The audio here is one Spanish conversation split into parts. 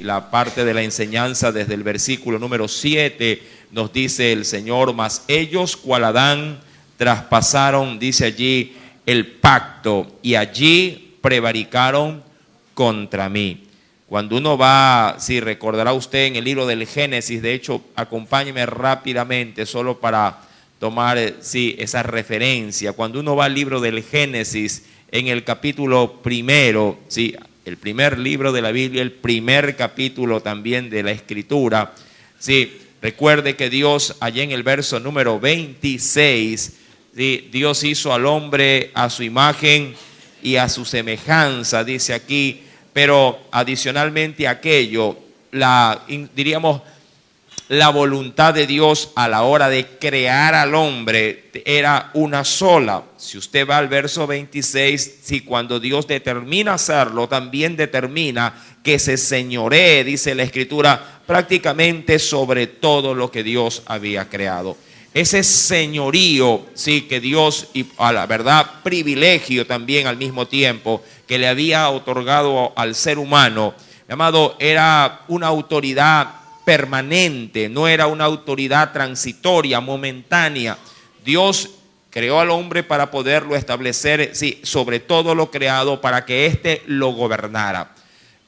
la parte de la enseñanza desde el versículo número 7, nos dice el Señor: mas ellos, cual Adán, traspasaron, dice allí, el pacto, y allí prevaricaron contra mí. Cuando uno va, recordará usted en el libro del Génesis, de hecho, acompáñeme rápidamente solo para tomar esa referencia. Cuando uno va al libro del Génesis, en el capítulo primero, el primer libro de la Biblia, el primer capítulo también de la Escritura, recuerde que Dios, allá en el verso número 26, Dios hizo al hombre a su imagen y a su semejanza, dice aquí. Pero adicionalmente a aquello, diríamos, la voluntad de Dios a la hora de crear al hombre era una sola. Si usted va al verso 26, cuando Dios determina hacerlo, también determina que se señoree, dice la Escritura, prácticamente sobre todo lo que Dios había creado. Ese señorío, que Dios, y a la verdad, privilegio también al mismo tiempo, que le había otorgado al ser humano, mi amado, era una autoridad permanente, no era una autoridad transitoria, momentánea. Dios creó al hombre para poderlo establecer, sobre todo lo creado, para que éste lo gobernara.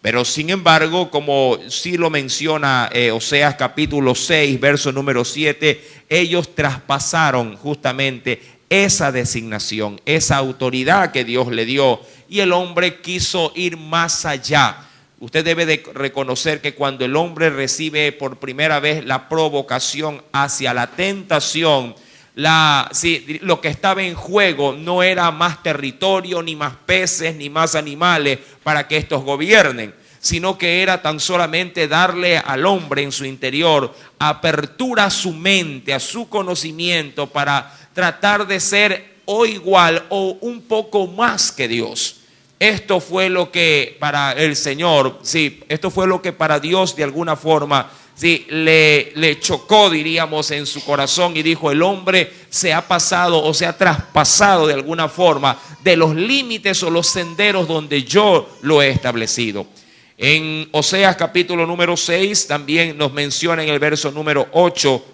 Pero sin embargo, como sí lo menciona Oseas capítulo 6, verso número 7, ellos traspasaron justamente esa designación, esa autoridad que Dios le dio, y el hombre quiso ir más allá. Usted debe de reconocer que cuando el hombre recibe por primera vez la provocación hacia la tentación, lo que estaba en juego no era más territorio, ni más peces, ni más animales para que estos gobiernen, sino que era tan solamente darle al hombre en su interior apertura a su mente, a su conocimiento, para tratar de ser o igual o un poco más que Dios. Esto fue lo que para el Señor, esto fue lo que para Dios de alguna forma le chocó, diríamos, en su corazón, y dijo: el hombre se ha pasado o se ha traspasado de alguna forma de los límites o los senderos donde yo lo he establecido. En Oseas capítulo número 6 también nos menciona en el verso número 8,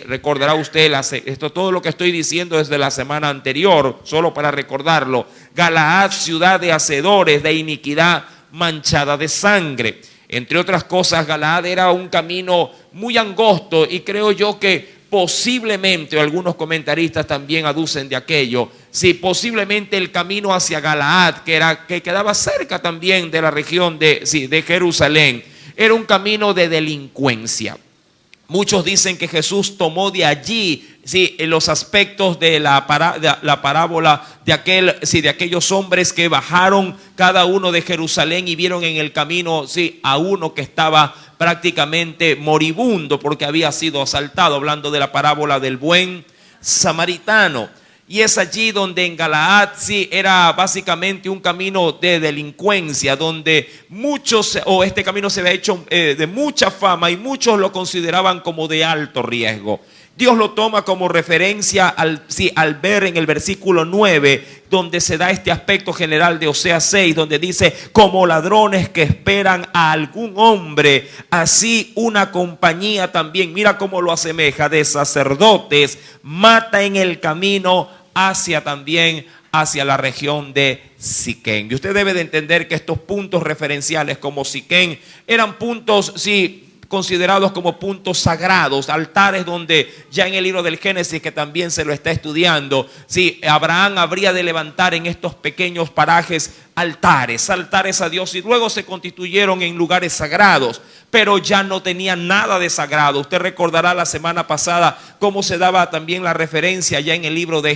recordará usted, todo lo que estoy diciendo es de la semana anterior, solo para recordarlo: Galaad, ciudad de hacedores de iniquidad, manchada de sangre. Entre otras cosas, Galaad era un camino muy angosto, y creo yo que posiblemente, algunos comentaristas también aducen de aquello, posiblemente el camino hacia Galaad, que quedaba cerca también de la región de Jerusalén, era un camino de delincuencia. Muchos dicen que Jesús tomó de allí en los aspectos de la parábola de aquellos hombres que bajaron cada uno de Jerusalén y vieron en el camino a uno que estaba prácticamente moribundo porque había sido asaltado, hablando de la parábola del buen samaritano. Y es allí donde en Galaad era básicamente un camino de delincuencia, donde este camino se había hecho de mucha fama, y muchos lo consideraban como de alto riesgo. Dios lo toma como referencia al ver en el versículo 9, donde se da este aspecto general de Oseas 6, donde dice: como ladrones que esperan a algún hombre, así una compañía también, mira cómo lo asemeja, de sacerdotes mata en el camino hacia la región de Siquén. Y usted debe de entender que estos puntos referenciales como Siquén eran puntos, considerados como puntos sagrados, altares donde ya en el libro del Génesis, que también se lo está estudiando, Abraham habría de levantar en estos pequeños parajes altares a Dios, y luego se constituyeron en lugares sagrados, pero ya no tenían nada de sagrado. Usted recordará la semana pasada cómo se daba también la referencia ya en el libro de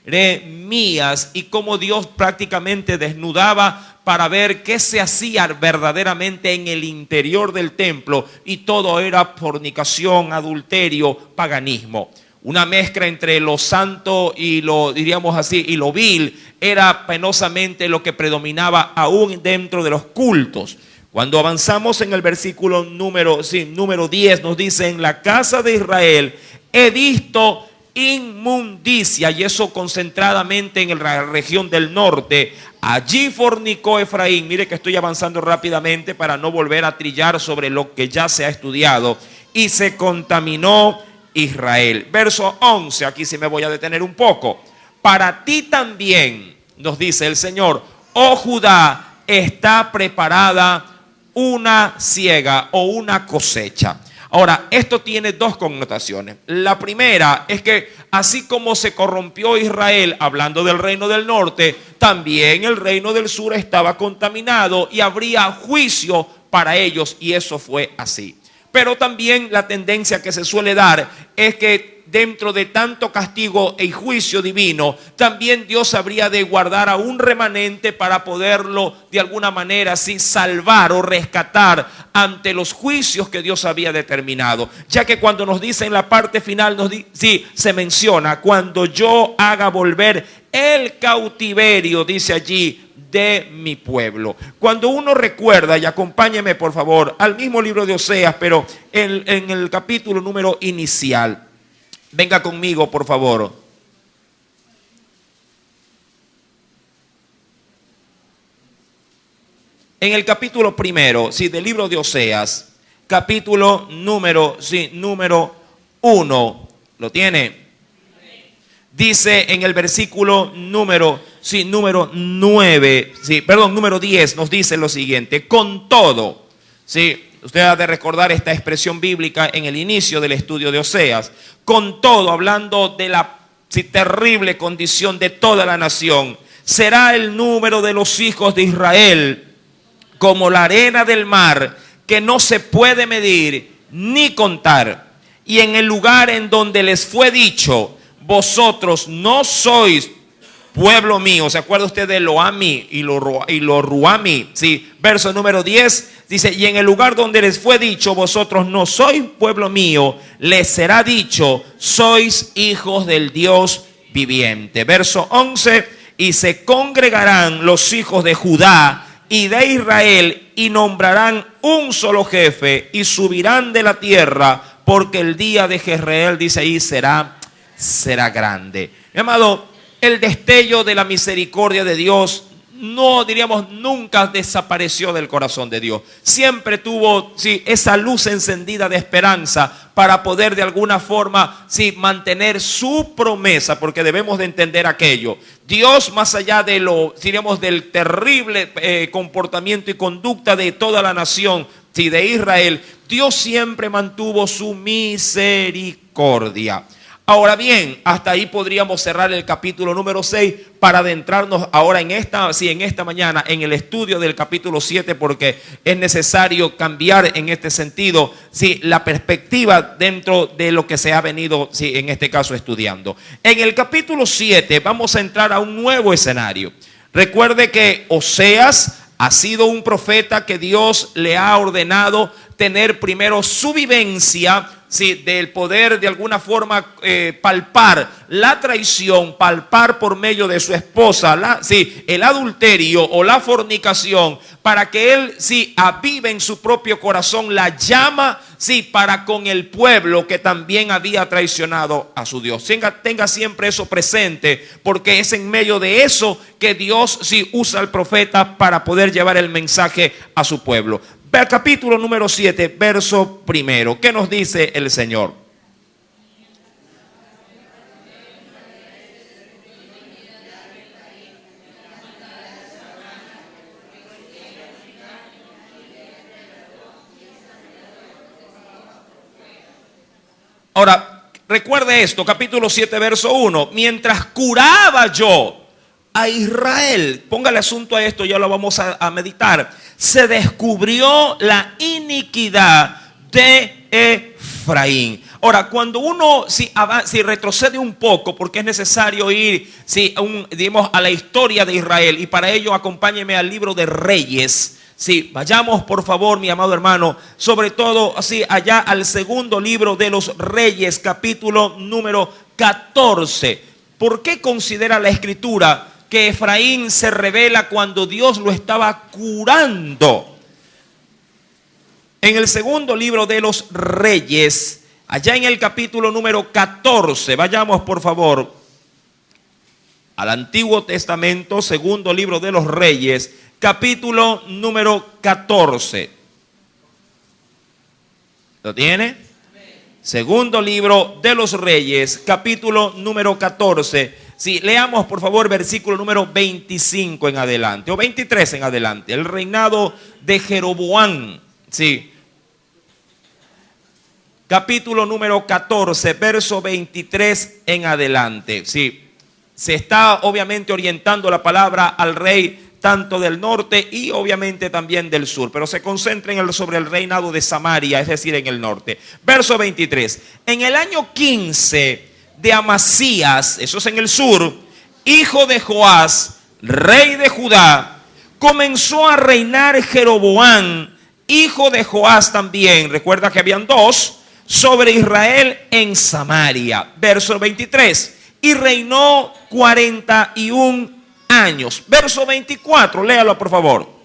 Jeremías, y cómo Dios prácticamente desnudaba para ver qué se hacía verdaderamente en el interior del templo, y todo era fornicación, adulterio, paganismo. Una mezcla entre lo santo y lo, diríamos así, y lo vil, era penosamente lo que predominaba aún dentro de los cultos. Cuando avanzamos en el versículo número 10, nos dice: en la casa de Israel he visto inmundicia, y eso concentradamente en la región del norte. Allí fornicó Efraín. Mire que estoy avanzando rápidamente para no volver a trillar sobre lo que ya se ha estudiado. Y se contaminó Israel. Verso 11, aquí sí me voy a detener un poco. Para ti también, nos dice el Señor, oh Judá, está preparada una siega o una cosecha. Ahora, esto tiene dos connotaciones. La primera es que así como se corrompió Israel, hablando del reino del norte, también el reino del sur estaba contaminado y habría juicio para ellos, y eso fue así. Pero también la tendencia que se suele dar es que dentro de tanto castigo y juicio divino, también Dios habría de guardar a un remanente para poderlo de alguna manera así salvar o rescatar ante los juicios que Dios había determinado. Ya que cuando nos dice en la parte final, se menciona, cuando yo haga volver el cautiverio, dice allí, de mi pueblo. Cuando uno recuerda, y acompáñeme por favor, al mismo libro de Oseas, pero en el capítulo número inicial. Venga conmigo, por favor. En el capítulo primero, del libro de Oseas, capítulo número 1, ¿lo tiene? Dice en el versículo número 10, nos dice lo siguiente: con todo, usted ha de recordar esta expresión bíblica en el inicio del estudio de Oseas. Con todo, hablando de la terrible condición de toda la nación, será el número de los hijos de Israel como la arena del mar, que no se puede medir ni contar. Y en el lugar en donde les fue dicho, vosotros no sois pueblo mío. ¿Se acuerda usted de Loami y lo Ruami? Sí, verso número 10 dice: y en el lugar donde les fue dicho, vosotros no sois pueblo mío, les será dicho, sois hijos del Dios viviente. Verso 11: y se congregarán los hijos de Judá y de Israel, y nombrarán un solo jefe, y subirán de la tierra, porque el día de Jezreel, dice ahí, será grande. Mi amado, el destello de la misericordia de Dios nunca desapareció del corazón de Dios. Siempre tuvo esa luz encendida de esperanza para poder de alguna forma mantener su promesa, porque debemos de entender aquello. Dios, más allá de del terrible comportamiento y conducta de toda la nación de Israel, Dios siempre mantuvo su misericordia. Ahora bien, hasta ahí podríamos cerrar el capítulo número 6 para adentrarnos ahora en esta mañana en el estudio del capítulo 7, porque es necesario cambiar en este sentido la perspectiva dentro de lo que se ha venido en este caso estudiando. En el capítulo 7 vamos a entrar a un nuevo escenario. Recuerde que Oseas ha sido un profeta que Dios le ha ordenado tener primero su vivencia, del poder de alguna forma palpar la traición, palpar por medio de su esposa el adulterio o la fornicación, para que él avive en su propio corazón la llama para con el pueblo que también había traicionado a su Dios. Tenga siempre eso presente, porque es en medio de eso que Dios usa al profeta para poder llevar el mensaje a su pueblo. Capítulo número 7, verso 1. ¿Qué nos dice el Señor? Ahora, recuerde esto, capítulo 7, verso 1. Mientras curaba yo a Israel, póngale asunto a esto, ya lo vamos a meditar. Se descubrió la iniquidad de Efraín. Ahora, cuando uno si retrocede un poco, porque es necesario ir a la historia de Israel, y para ello acompáñeme al libro de Reyes. Vayamos por favor, mi amado hermano, sobre todo allá al segundo libro de los Reyes, capítulo número 14. ¿Por qué considera la Escritura que Efraín se revela cuando Dios lo estaba curando? En el segundo libro de los Reyes, allá en el capítulo número 14, vayamos por favor. al Antiguo Testamento, segundo libro de los Reyes, capítulo número 14. ¿Lo tiene? Segundo libro de los Reyes, capítulo número 14. Sí, leamos por favor versículo número 25 en adelante, o 23 en adelante. El reinado de Jeroboam. Sí. Capítulo número 14, verso 23 en adelante. Sí. Se está obviamente orientando la palabra al rey tanto del norte y obviamente también del sur, pero se concentra sobre el reinado de Samaria, es decir, en el norte. Verso 23. En el año 15 de Amasías, eso es en el sur, hijo de Joás, rey de Judá, comenzó a reinar Jeroboam, hijo de Joás también, recuerda que habían dos, sobre Israel en Samaria. Verso 23. Y reinó 41 años. Verso 24, léalo por favor.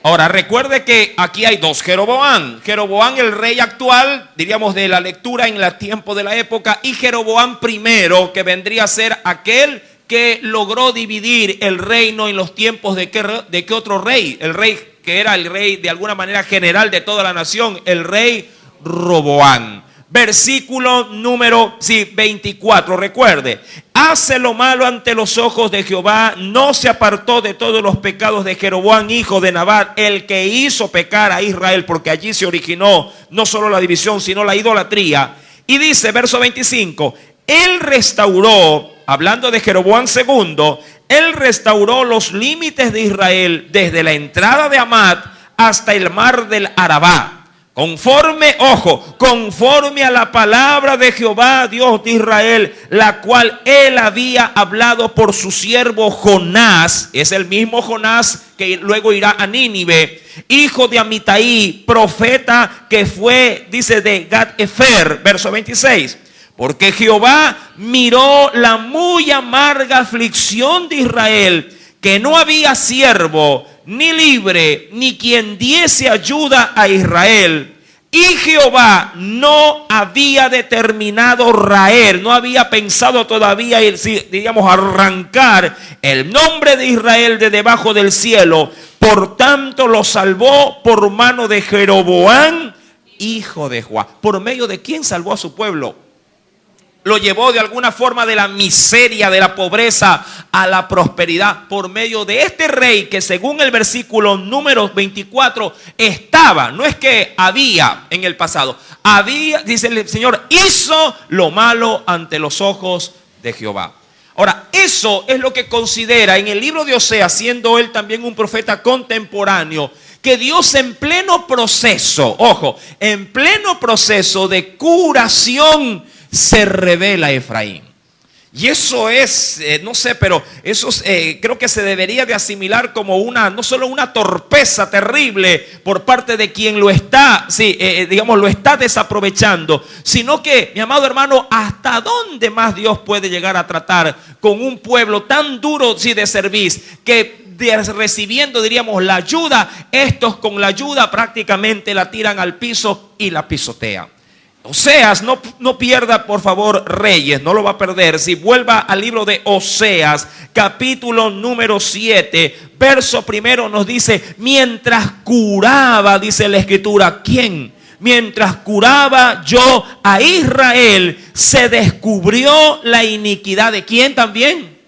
Ahora recuerde que aquí hay dos Jeroboam. Jeroboam el rey actual, diríamos de la lectura en el tiempo de la época, y Jeroboam primero, que vendría a ser aquel que logró dividir el reino en los tiempos de qué otro rey. El rey que era el rey de alguna manera general de toda la nación, el rey Roboam. Versículo número 24, recuerde, hace lo malo ante los ojos de Jehová, no se apartó de todos los pecados de Jeroboam, hijo de Nabat, el que hizo pecar a Israel, porque allí se originó no solo la división, sino la idolatría. Y dice, verso 25, él restauró, hablando de Jeroboam II, él restauró los límites de Israel desde la entrada de Hamat hasta el mar del Arabá. Conforme a la palabra de Jehová, Dios de Israel, la cual él había hablado por su siervo Jonás. Es el mismo Jonás que luego irá a Nínive, hijo de Amitai, profeta que fue, dice, de Gat-Efer, verso 26. Porque Jehová miró la muy amarga aflicción de Israel, que no había siervo, ni libre, ni quien diese ayuda a Israel. Y Jehová no había determinado raer, no había pensado todavía, diríamos, arrancar el nombre de Israel de debajo del cielo. Por tanto lo salvó por mano de Jeroboam, hijo de Joás. ¿Por medio de quién salvó a su pueblo? Lo llevó de alguna forma de la miseria, de la pobreza a la prosperidad por medio de este rey que según el versículo número 24 estaba, no es que había en el pasado, había, dice el Señor, hizo lo malo ante los ojos de Jehová. Ahora, eso es lo que considera en el libro de Oseas, siendo él también un profeta contemporáneo, que Dios en pleno proceso, en pleno proceso de curación, se revela a Efraín. Y eso es, no sé, pero eso creo que se debería de asimilar como no solo una torpeza terrible por parte de quien lo está, lo está desaprovechando, sino que, mi amado hermano, ¿hasta dónde más Dios puede llegar a tratar con un pueblo tan duro de cerviz que recibiendo, diríamos, la ayuda, estos con la ayuda prácticamente la tiran al piso y la pisotean? Oseas, no pierda por favor Reyes, no lo va a perder. Si vuelva al libro de Oseas, capítulo número 7, verso primero nos dice, mientras curaba, dice la escritura, ¿quién? Mientras curaba yo a Israel, se descubrió la iniquidad de ¿quién también?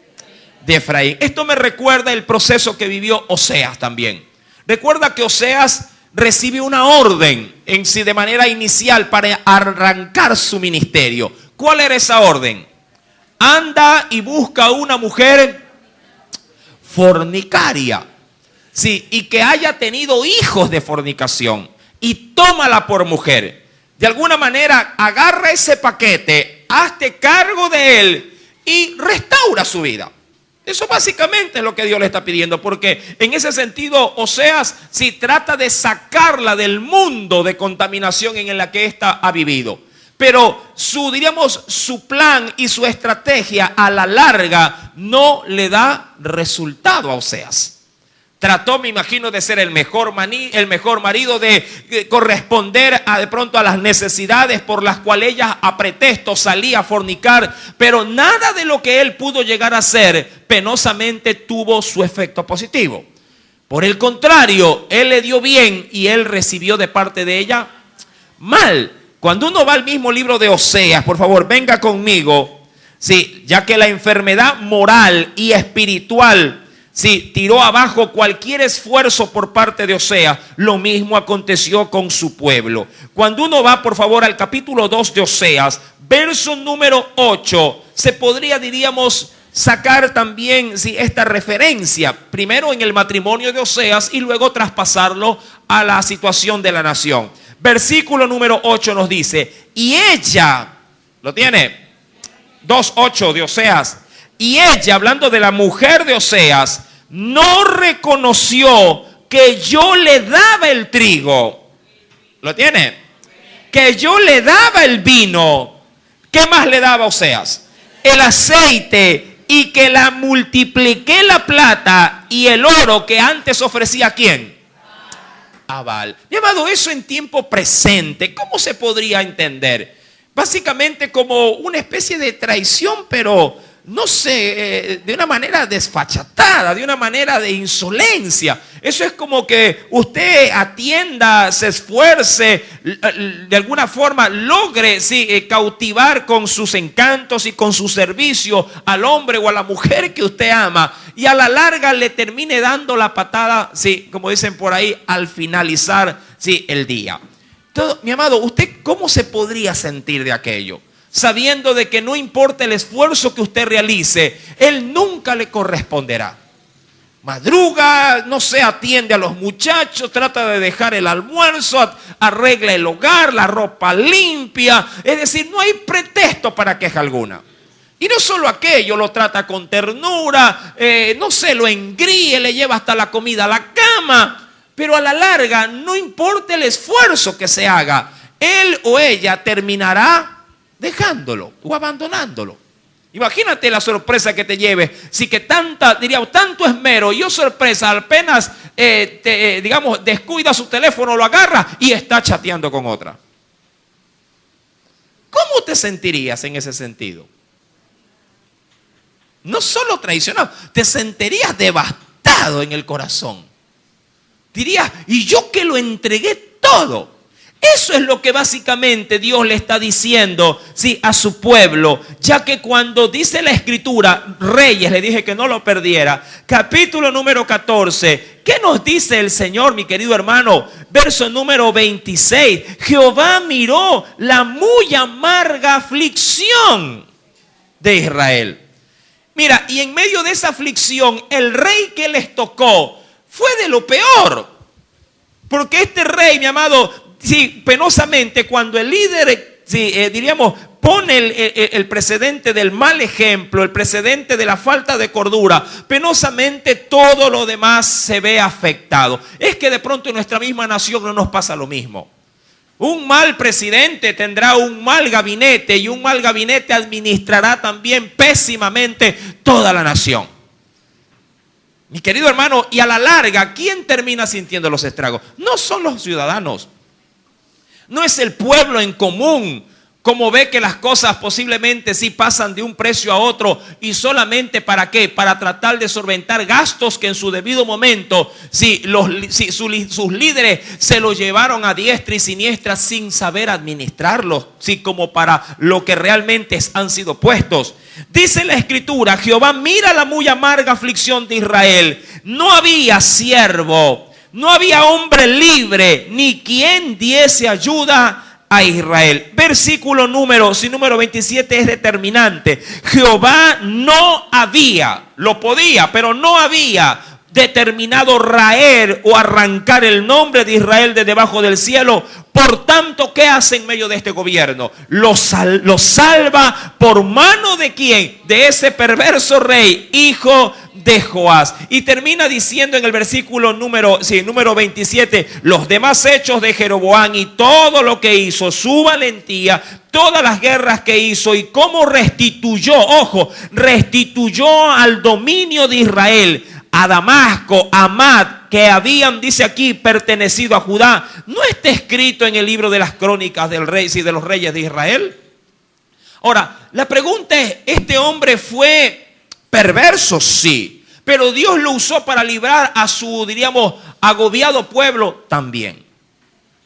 De Efraín. Esto me recuerda el proceso que vivió Oseas también. Recuerda que Oseas recibe una orden en sí de manera inicial para arrancar su ministerio. ¿Cuál era esa orden? Anda y busca una mujer fornicaria, y que haya tenido hijos de fornicación, y tómala por mujer. De alguna manera agarra ese paquete, hazte cargo de él y restaura su vida. Eso básicamente es lo que Dios le está pidiendo, porque en ese sentido Oseas trata de sacarla del mundo de contaminación en la que ésta ha vivido. Pero su plan y su estrategia a la larga no le da resultado a Oseas. Trató, me imagino, de ser el mejor marido, de corresponder de pronto a las necesidades por las cuales ella a pretexto salía a fornicar. Pero nada de lo que él pudo llegar a hacer penosamente tuvo su efecto positivo. Por el contrario, él le dio bien y él recibió de parte de ella mal. Cuando uno va al mismo libro de Oseas, por favor, venga conmigo. Sí, ya que la enfermedad moral y espiritual tiró abajo cualquier esfuerzo por parte de Oseas. Lo mismo aconteció con su pueblo. Cuando uno va, por favor, al capítulo 2 de Oseas, verso número 8, se podría, diríamos, sacar también esta referencia, primero en el matrimonio de Oseas y luego traspasarlo a la situación de la nación. Versículo número 8 nos dice, y ella, ¿lo tiene? 2:8 de Oseas. Y ella, hablando de la mujer de Oseas, no reconoció que yo le daba el trigo. ¿Lo tiene? Que yo le daba el vino. ¿Qué más le daba Oseas? El aceite, y que la multipliqué la plata y el oro que antes ofrecía ¿a quién? A Baal. Mi amado, eso en tiempo presente, ¿cómo se podría entender? Básicamente como una especie de traición, pero no sé, de una manera desfachatada, de una manera de insolencia. Eso es como que usted atienda, se esfuerce, de alguna forma logre cautivar con sus encantos y con su servicio al hombre o a la mujer que usted ama, y a la larga le termine dando la patada, como dicen por ahí, al finalizar el día. Todo, mi amado, ¿usted cómo se podría sentir de aquello? Sabiendo de que no importa el esfuerzo que usted realice, él nunca le corresponderá. Madruga, no sé, atiende a los muchachos, trata de dejar el almuerzo, arregla el hogar, la ropa limpia. Es decir, no hay pretexto para queja alguna. Y no solo aquello, lo trata con ternura, no sé, lo engríe, le lleva hasta la comida a la cama. Pero a la larga, no importa el esfuerzo que se haga, él o ella terminará dejándolo o abandonándolo. Imagínate la sorpresa que te lleve. Si que tanto esmero y sorpresa, apenas descuida su teléfono, lo agarra y está chateando con otra. ¿Cómo te sentirías en ese sentido? No solo traicionado, te sentirías devastado en el corazón. Dirías, y yo que lo entregué todo. Eso es lo que básicamente Dios le está diciendo a su pueblo, ya que cuando dice la escritura, Reyes, le dije que no lo perdiera, capítulo número 14, ¿qué nos dice el Señor, mi querido hermano? Verso número 26, Jehová miró la muy amarga aflicción de Israel. Mira, y en medio de esa aflicción, el rey que les tocó fue de lo peor, porque este rey, mi amado, penosamente cuando el líder, pone el precedente del mal ejemplo, el precedente de la falta de cordura, penosamente todo lo demás se ve afectado. Es que de pronto en nuestra misma nación no nos pasa lo mismo. Un mal presidente tendrá un mal gabinete y un mal gabinete administrará también pésimamente toda la nación. Mi querido hermano, y a la larga, ¿quién termina sintiendo los estragos? No son los ciudadanos. No es el pueblo en común, como ve que las cosas posiblemente pasan de un precio a otro y solamente ¿para qué? Para tratar de solventar gastos que en su debido momento sus líderes se los llevaron a diestra y siniestra sin saber administrarlos, como para lo que realmente han sido puestos. Dice la escritura, Jehová mira la muy amarga aflicción de Israel. No había siervo, no había hombre libre, ni quien diese ayuda a Israel. Versículo número 27 es determinante. Jehová no había, lo podía, pero no había determinado raer o arrancar el nombre de Israel de debajo del cielo. Por tanto, ¿qué hace en medio de este gobierno? Lo salva por mano de ¿quién? De ese perverso rey, hijo de Joás. Y termina diciendo en el versículo número 27, los demás hechos de Jeroboam y todo lo que hizo, su valentía, todas las guerras que hizo y cómo restituyó al dominio de Israel a Damasco, a Amat, que habían, dice aquí, pertenecido a Judá, ¿no está escrito en el libro de las crónicas del rey y de los reyes de Israel? Ahora, la pregunta es, ¿este hombre fue perverso? Sí. Pero Dios lo usó para librar a su, diríamos, agobiado pueblo también.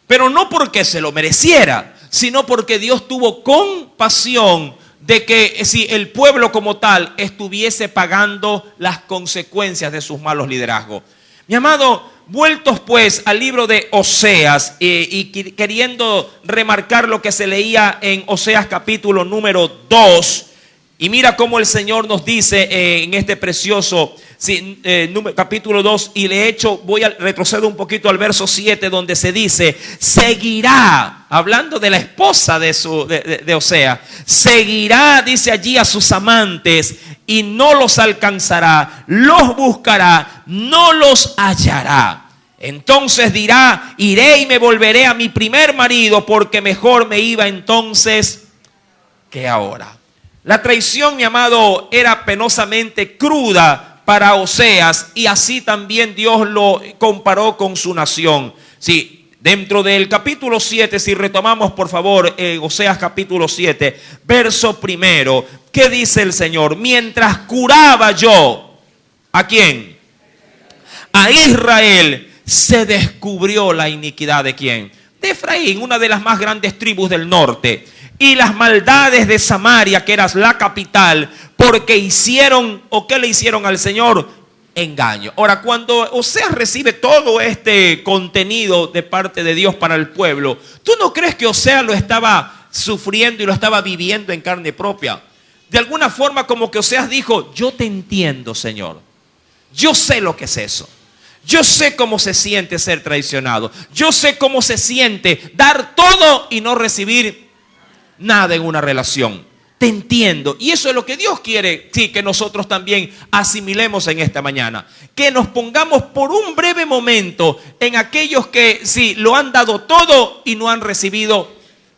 Pero no porque se lo mereciera, sino porque Dios tuvo compasión de que si el pueblo como tal estuviese pagando las consecuencias de sus malos liderazgos. Mi amado, vueltos pues al libro de Oseas y queriendo remarcar lo que se leía en Oseas capítulo número 2, y mira cómo el Señor nos dice en este precioso capítulo 2, y voy a retroceder un poquito al verso 7, donde se dice, seguirá, hablando de la esposa de Oseas, seguirá, dice allí, a sus amantes y no los alcanzará, los buscará, no los hallará. Entonces dirá, iré y me volveré a mi primer marido, porque mejor me iba entonces que ahora. La traición, mi amado, era penosamente cruda para Oseas, y así también Dios lo comparó con su nación. Sí, dentro del capítulo 7, si retomamos por favor Oseas capítulo 7, verso primero, ¿qué dice el Señor? Mientras curaba yo, ¿a quién? A Israel, se descubrió la iniquidad ¿de quién? De Efraín, una de las más grandes tribus del norte. Y las maldades de Samaria, que era la capital, porque hicieron, ¿o qué le hicieron al Señor? Engaño. Ahora, cuando Oseas recibe todo este contenido de parte de Dios para el pueblo, ¿tú no crees que Oseas lo estaba sufriendo y lo estaba viviendo en carne propia? De alguna forma como que Oseas dijo, yo te entiendo, Señor. Yo sé lo que es eso. Yo sé cómo se siente ser traicionado. Yo sé cómo se siente dar todo y no recibir nada en una relación. Te entiendo. Y eso es lo que Dios quiere, sí, que nosotros también asimilemos en esta mañana. Que nos pongamos por un breve momento en aquellos que sí lo han dado todo y no han recibido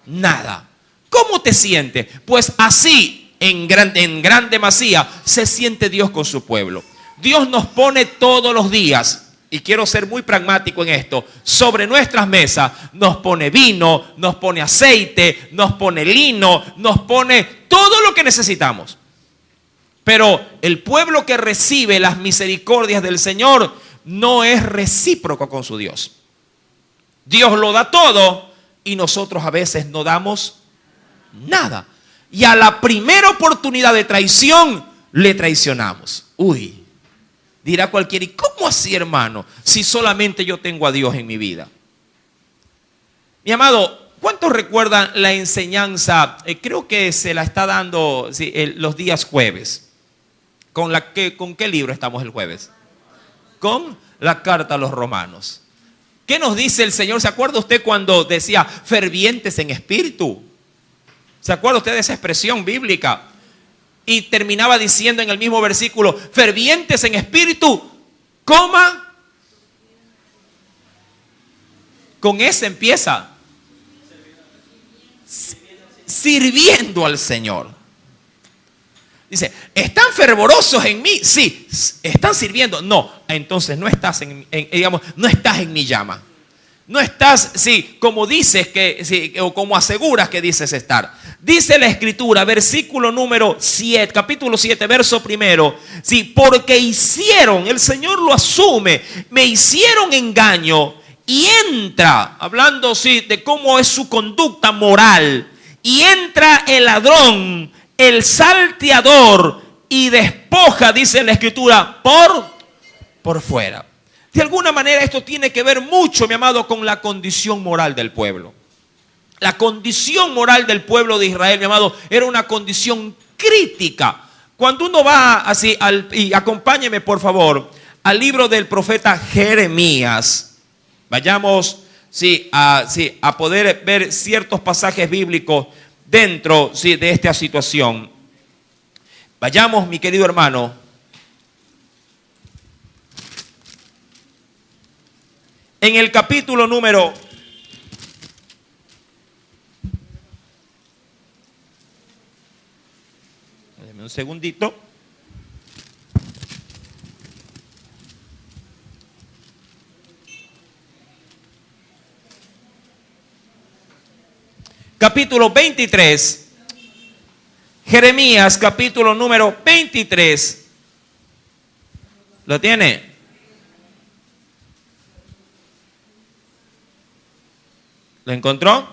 nada. ¿Cómo te sientes? Pues así, en gran demasía, se siente Dios con su pueblo. Dios nos pone todos los días, y quiero ser muy pragmático en esto, sobre nuestras mesas nos pone vino, nos pone aceite, nos pone lino, nos pone todo lo que necesitamos. Pero el pueblo que recibe las misericordias del Señor no es recíproco con su Dios. Dios lo da todo y nosotros a veces no damos nada. Y a la primera oportunidad de traición, le traicionamos. Uy. Dirá cualquiera, ¿y cómo así, hermano? Si solamente yo tengo a Dios en mi vida. Mi amado, ¿cuántos recuerdan la enseñanza? Creo que se la está dando los días jueves. ¿Con qué libro estamos el jueves? Con la carta a los Romanos. ¿Qué nos dice el Señor? ¿Se acuerda usted cuando decía fervientes en espíritu? ¿Se acuerda usted de esa expresión bíblica? Y terminaba diciendo en el mismo versículo, fervientes en espíritu, coma. Con ese empieza. Sirviendo al Señor. Dice, ¿están fervorosos en mí? Sí. ¿Están sirviendo? No. Entonces no estás no estás en mi llama. No estás, sí, como dices que, sí, o como aseguras que dices estar. Dice la Escritura, versículo número 7, capítulo 7, verso primero. Sí, porque hicieron, el Señor lo asume, me hicieron engaño. Y entra, hablando, sí, de cómo es su conducta moral. Y entra el ladrón, el salteador, y despoja, dice la Escritura, por fuera. De alguna manera esto tiene que ver mucho, mi amado, con la condición moral del pueblo. La condición moral del pueblo de Israel, mi amado, era una condición crítica. Cuando uno va así, y acompáñeme por favor, al libro del profeta Jeremías. Vayamos a poder ver ciertos pasajes bíblicos dentro de esta situación. Vayamos, mi querido hermano. En el capítulo número 1. Un segundito. capítulo 23. Jeremías capítulo número 23. ¿Lo tiene? ¿Lo encontró?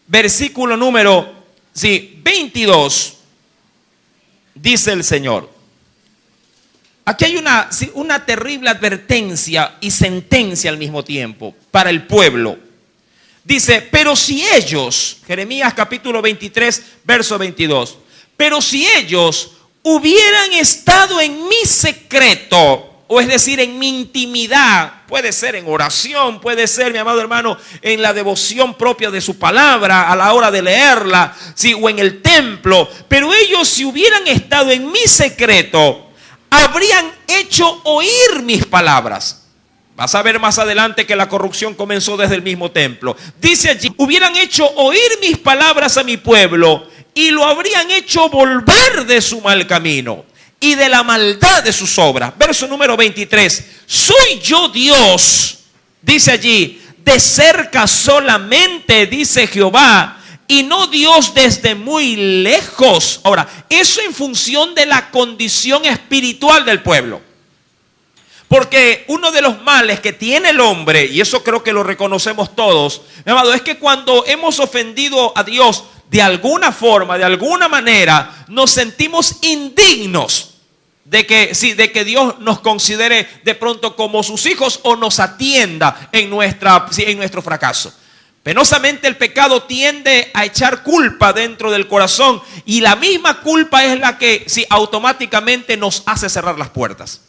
Versículo número 22. Dice el Señor. Aquí hay una terrible advertencia y sentencia al mismo tiempo para el pueblo. Dice, pero si ellos, Jeremías capítulo 23, verso 22, pero si ellos hubieran estado en mi secreto, o es decir, en mi intimidad, puede ser en oración, puede ser, mi amado hermano, en la devoción propia de su palabra, a la hora de leerla, ¿sí? O en el templo, pero ellos si hubieran estado en mi secreto, habrían hecho oír mis palabras. Vas a ver más adelante que la corrupción comenzó desde el mismo templo. Dice allí, hubieran hecho oír mis palabras a mi pueblo y lo habrían hecho volver de su mal camino y de la maldad de sus obras. Verso número 23. Soy yo Dios, dice allí, de cerca solamente, dice Jehová, y no Dios desde muy lejos. Ahora, eso en función de la condición espiritual del pueblo. Porque uno de los males que tiene el hombre, y eso creo que lo reconocemos todos, mi amado, es que cuando hemos ofendido a Dios de alguna forma, de alguna manera, nos sentimos indignos de que Dios nos considere de pronto como sus hijos o nos atienda en nuestro fracaso. Penosamente el pecado tiende a echar culpa dentro del corazón y la misma culpa es la que automáticamente nos hace cerrar las puertas.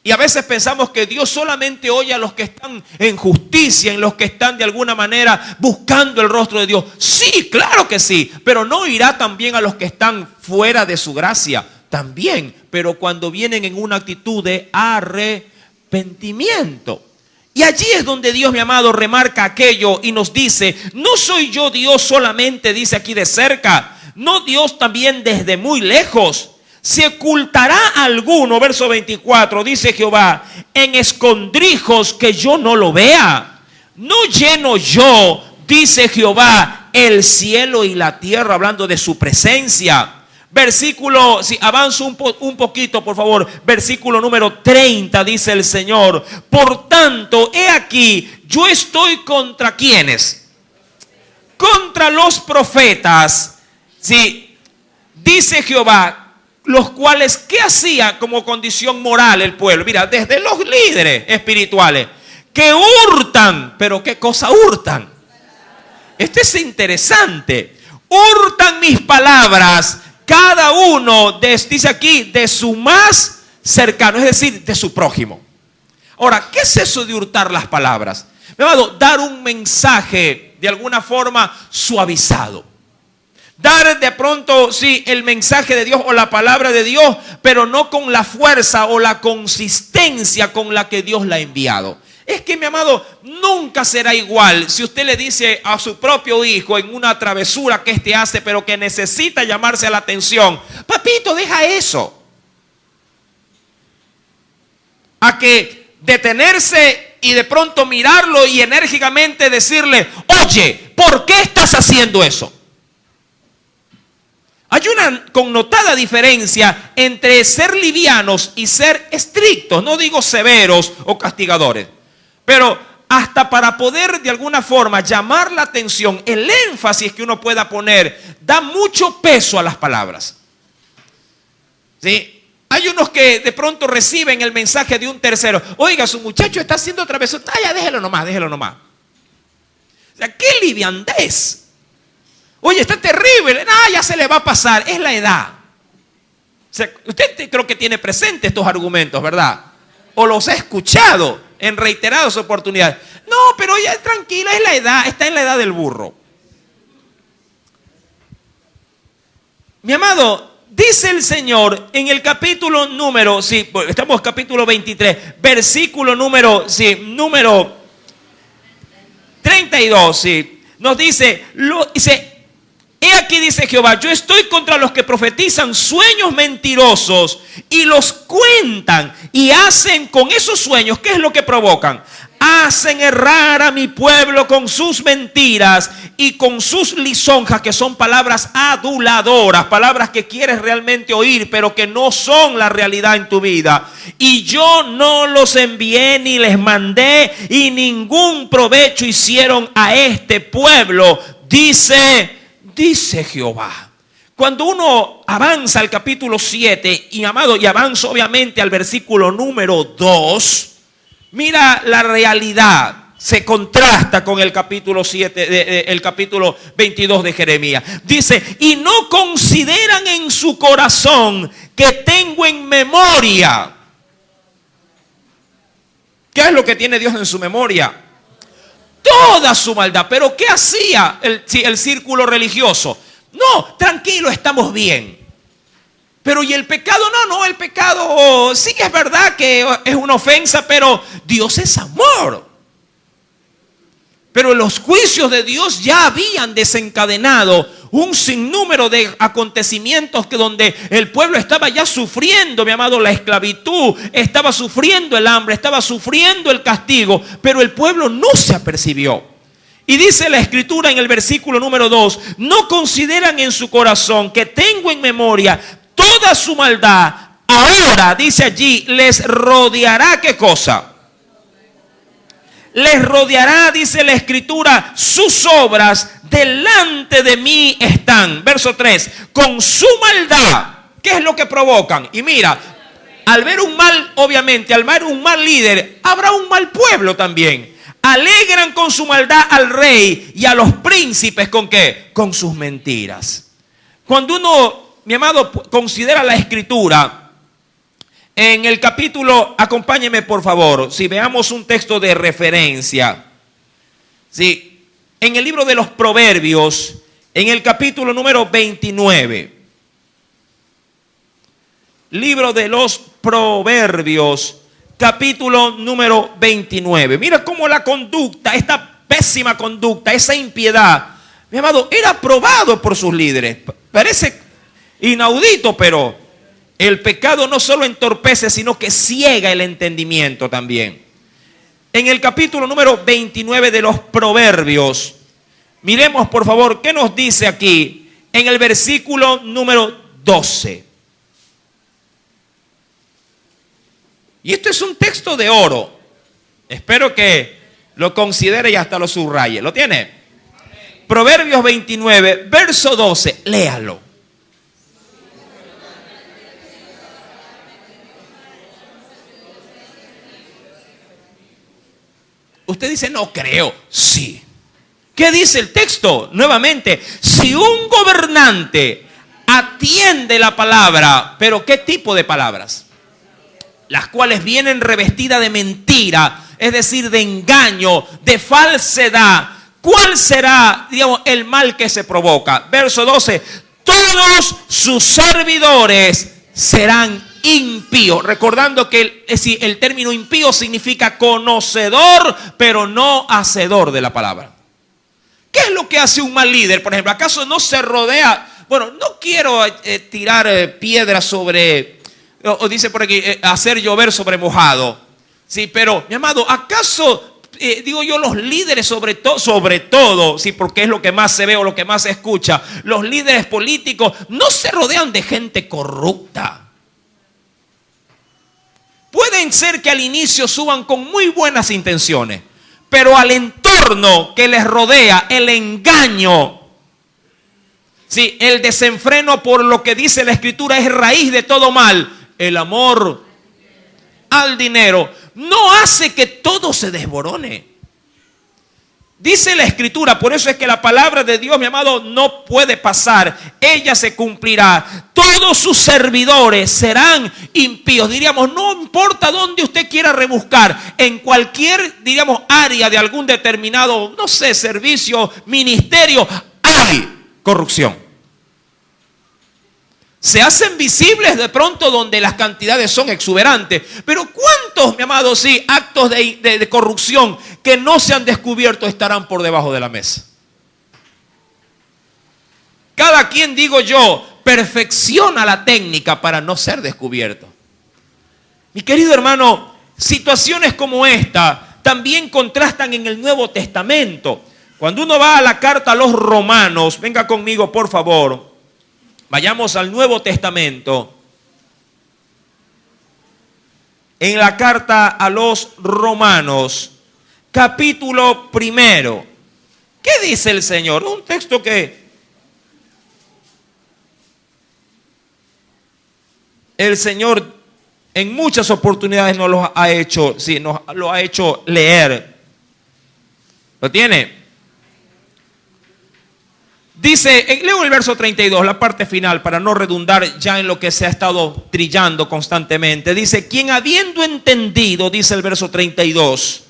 Y a veces pensamos que Dios solamente oye a los que están en justicia, en los que están de alguna manera buscando el rostro de Dios. Sí, claro que sí, pero no oirá también a los que están fuera de su gracia. También, pero cuando vienen en una actitud de arrepentimiento. Y allí es donde Dios, mi amado, remarca aquello y nos dice, no soy yo Dios solamente, dice aquí de cerca, no Dios también desde muy lejos. ¿Se ocultará alguno, verso 24, dice Jehová, en escondrijos que yo no lo vea? ¿No lleno yo, dice Jehová, el cielo y la tierra, hablando de su presencia? Versículo, si avanzo un poquito, por favor, versículo número 30, dice el Señor. Por tanto, he aquí, yo estoy contra ¿quiénes? Contra los profetas, sí, dice Jehová, los cuales, ¿qué hacía como condición moral el pueblo? Mira, desde los líderes espirituales, que hurtan, pero ¿qué cosa hurtan? Este es interesante. Hurtan mis palabras, cada uno, dice aquí, de su más cercano, es decir, de su prójimo. Ahora, ¿qué es eso de hurtar las palabras? Me va a dar un mensaje de alguna forma suavizado. Dar de pronto, sí, el mensaje de Dios o la palabra de Dios, pero no con la fuerza o la consistencia con la que Dios la ha enviado. Es que, mi amado, nunca será igual si usted le dice a su propio hijo en una travesura que éste hace, pero que necesita llamarse a la atención. Papito, deja eso. A que detenerse y de pronto mirarlo y enérgicamente decirle, oye, ¿por qué estás haciendo eso? Hay una connotada diferencia entre ser livianos y ser estrictos. No digo severos o castigadores, pero hasta para poder de alguna forma llamar la atención, el énfasis que uno pueda poner, da mucho peso a las palabras. ¿Sí? Hay unos que de pronto reciben el mensaje de un tercero. Oiga, su muchacho está haciendo travesura. Ya, déjelo nomás, déjelo nomás. O sea, qué liviandez. Oye, está terrible. Ya se le va a pasar. Es la edad. O sea, usted creo que tiene presente estos argumentos, ¿verdad? O los ha escuchado en reiteradas oportunidades. No, pero ya tranquila, es la edad. Está en la edad del burro. Mi amado, dice el Señor en el capítulo número, estamos capítulo 23, versículo número 32, nos dice, he aquí dice Jehová, yo estoy contra los que profetizan sueños mentirosos y los cuentan y hacen con esos sueños, ¿qué es lo que provocan? hacen errar a mi pueblo con sus mentiras y con sus lisonjas, que son palabras aduladoras, palabras que quieres realmente oír, pero que no son la realidad en tu vida. Y yo no los envié ni les mandé, y ningún provecho hicieron a este pueblo, dice Jehová. Cuando uno avanza al capítulo 7, y amado, y avanza obviamente al versículo número 2, mira la realidad, se contrasta con el capítulo 7, el capítulo 22 de Jeremías. Dice, y no consideran en su corazón que tengo en memoria. ¿Qué es lo que tiene Dios en su memoria? Toda su maldad. Pero ¿qué hacía el círculo religioso? No, tranquilo, estamos bien. Pero ¿y el pecado? No, el pecado sí es verdad que es una ofensa, pero Dios es amor. Pero los juicios de Dios ya habían desencadenado un sinnúmero de acontecimientos que donde el pueblo estaba ya sufriendo, mi amado, la esclavitud, estaba sufriendo el hambre, estaba sufriendo el castigo, pero el pueblo no se apercibió. Y dice la Escritura en el versículo número 2, no consideran en su corazón que tengo en memoria toda su maldad. Ahora, dice allí, les rodeará, ¿qué cosa? Les rodeará, dice la Escritura, sus obras delante de mí están. Verso 3, con su maldad, ¿qué es lo que provocan? Y mira, al ver un mal, obviamente, al ver un mal líder, habrá un mal pueblo también. Alegran con su maldad al rey y a los príncipes, ¿con qué? Con sus mentiras. Cuando uno, mi amado, considera la Escritura, en el capítulo, acompáñeme por favor, si veamos un texto de referencia. Sí, en el libro de los Proverbios, en el capítulo número 29. Libro de los Proverbios, capítulo número 29. Mira cómo la conducta, esta pésima conducta, esa impiedad, mi amado, era aprobado por sus líderes. Parece inaudito, pero el pecado no solo entorpece, sino que ciega el entendimiento también. En el capítulo número 29 de los Proverbios, miremos por favor qué nos dice aquí en el versículo número 12. Y esto es un texto de oro. Espero que lo considere y hasta lo subraye. ¿Lo tiene? Proverbios 29, verso 12. Léalo. Usted dice, no creo. Sí. ¿Qué dice el texto? Nuevamente, si un gobernante atiende la palabra, ¿pero qué tipo de palabras? Las cuales vienen revestidas de mentira, es decir, de engaño, de falsedad. ¿Cuál será, digamos, el mal que se provoca? Verso 12, todos sus servidores serán impíos. Recordando que el término impío significa conocedor, pero no hacedor de la palabra. ¿Qué es lo que hace un mal líder? Por ejemplo, ¿acaso no se rodea? Bueno, no quiero tirar piedras sobre... O dice por aquí, hacer llover sobre mojado. Sí, pero, mi amado, ¿acaso, digo yo, los líderes sobre todo, sí, porque es lo que más se ve o lo que más se escucha, los líderes políticos no se rodean de gente corrupta? Pueden ser que al inicio suban con muy buenas intenciones, pero al entorno que les rodea, el engaño, sí, el desenfreno, por lo que dice la Escritura, es raíz de todo mal. El amor al dinero no hace que todo se desborone. Dice la Escritura, por eso es que la palabra de Dios, mi amado, no puede pasar. Ella se cumplirá. Todos sus servidores serán impíos. Diríamos, no importa dónde usted quiera rebuscar, en cualquier, diríamos, área de algún determinado, no sé, servicio, ministerio, hay corrupción. Se hacen visibles de pronto donde las cantidades son exuberantes. Pero ¿cuántos, mi amado, sí, actos de corrupción que no se han descubierto estarán por debajo de la mesa? Cada quien, digo yo, perfecciona la técnica para no ser descubierto. Mi querido hermano, situaciones como esta también contrastan en el Nuevo Testamento. Cuando uno va a la carta a los Romanos, venga conmigo por favor, vayamos al Nuevo Testamento. En la carta a los Romanos, capítulo 1. ¿Qué dice el Señor? Un texto que el Señor en muchas oportunidades nos lo ha hecho, nos lo ha hecho leer. ¿Lo tiene? Dice, leo el verso 32, la parte final, para no redundar ya en lo que se ha estado trillando constantemente. Dice, quien habiendo entendido, dice el verso 32,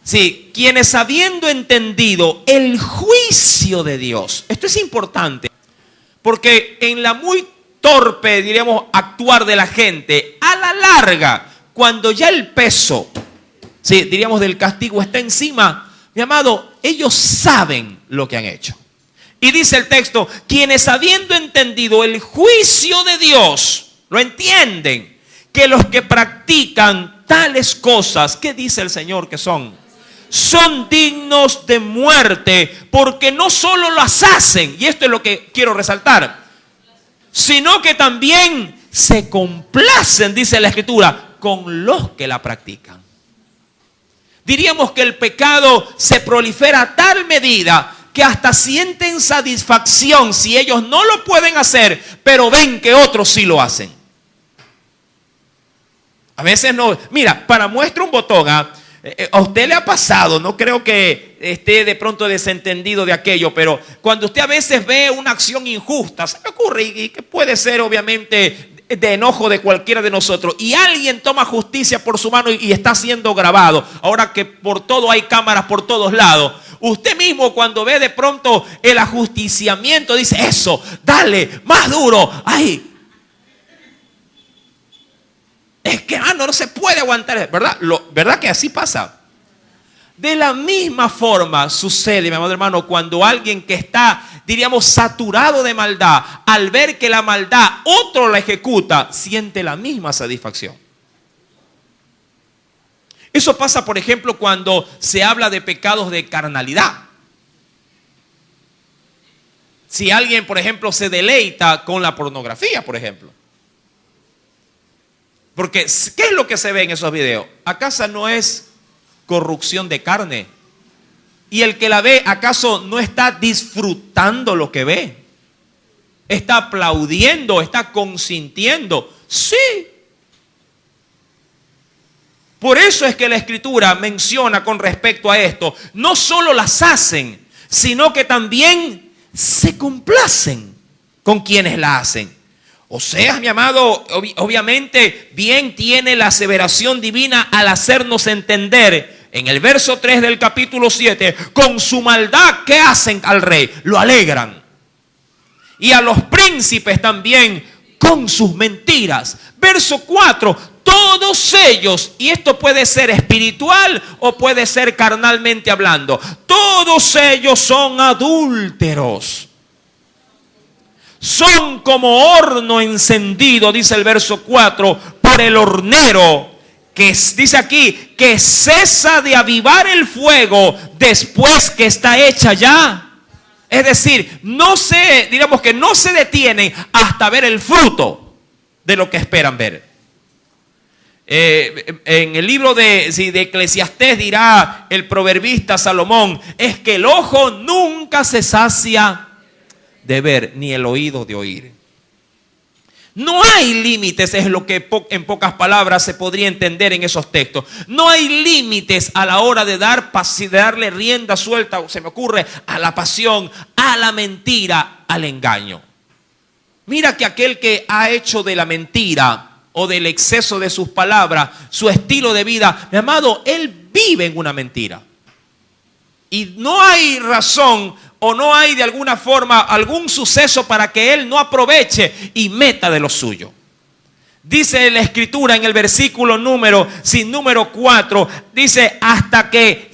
sí, quienes habiendo entendido el juicio de Dios. Esto es importante, porque en la muy torpe, diríamos, actuar de la gente, a la larga, cuando ya el peso, sí, diríamos, del castigo está encima, mi amado, ellos saben lo que han hecho. Y dice el texto, quienes habiendo entendido el juicio de Dios, lo entienden, que los que practican tales cosas, ¿qué dice el Señor que son? Son dignos de muerte, porque no solo las hacen, y esto es lo que quiero resaltar, sino que también se complacen, dice la Escritura, con los que la practican. Diríamos que el pecado se prolifera a tal medida que hasta sienten satisfacción si ellos no lo pueden hacer, pero ven que otros sí lo hacen. A veces no. Mira, para muestra un botón, a usted le ha pasado, no creo que esté de pronto desentendido de aquello, pero cuando usted a veces ve una acción injusta, se me ocurre, y que puede ser obviamente de enojo de cualquiera de nosotros, y alguien toma justicia por su mano y está siendo grabado, ahora que por todo hay cámaras por todos lados, usted mismo cuando ve de pronto el ajusticiamiento dice, eso, dale, más duro, ay, es que no se puede aguantar, ¿verdad? ¿Verdad que así pasa? De la misma forma sucede, mi amado hermano, cuando alguien que está, diríamos, saturado de maldad, al ver que la maldad otro la ejecuta, siente la misma satisfacción. Eso pasa, por ejemplo, cuando se habla de pecados de carnalidad. Si alguien, por ejemplo, se deleita con la pornografía, por ejemplo. Porque, ¿qué es lo que se ve en esos videos? ¿Acaso no es corrupción de carne? Y el que la ve, ¿acaso no está disfrutando lo que ve? ¿Está aplaudiendo? ¿Está consintiendo? Sí. Por eso es que la Escritura menciona con respecto a esto, no solo las hacen, sino que también se complacen con quienes la hacen. O sea, mi amado, obviamente bien tiene la aseveración divina al hacernos entender en el verso 3 del capítulo 7, con su maldad, ¿qué hacen al rey? Lo alegran. Y a los príncipes también con sus mentiras. Verso 4, todos ellos, y esto puede ser espiritual o puede ser carnalmente hablando, todos ellos son adúlteros. Son como horno encendido, dice el verso 4, por el hornero, que dice aquí, que cesa de avivar el fuego después que está hecha ya. Es decir, digamos que no se detienen hasta ver el fruto de lo que esperan ver. En el libro de Eclesiastés dirá el proverbista Salomón, es que el ojo nunca se sacia de ver, ni el oído de oír. No hay límites, es lo que en pocas palabras se podría entender en esos textos. No hay límites a la hora de darle rienda suelta, se me ocurre, a la pasión, a la mentira, al engaño. Mira que aquel que ha hecho de la mentira o del exceso de sus palabras su estilo de vida, mi amado, él vive en una mentira. Y no hay razón o no hay de alguna forma algún suceso para que él no aproveche y meta de lo suyo. Dice la Escritura en el versículo número 4, dice hasta que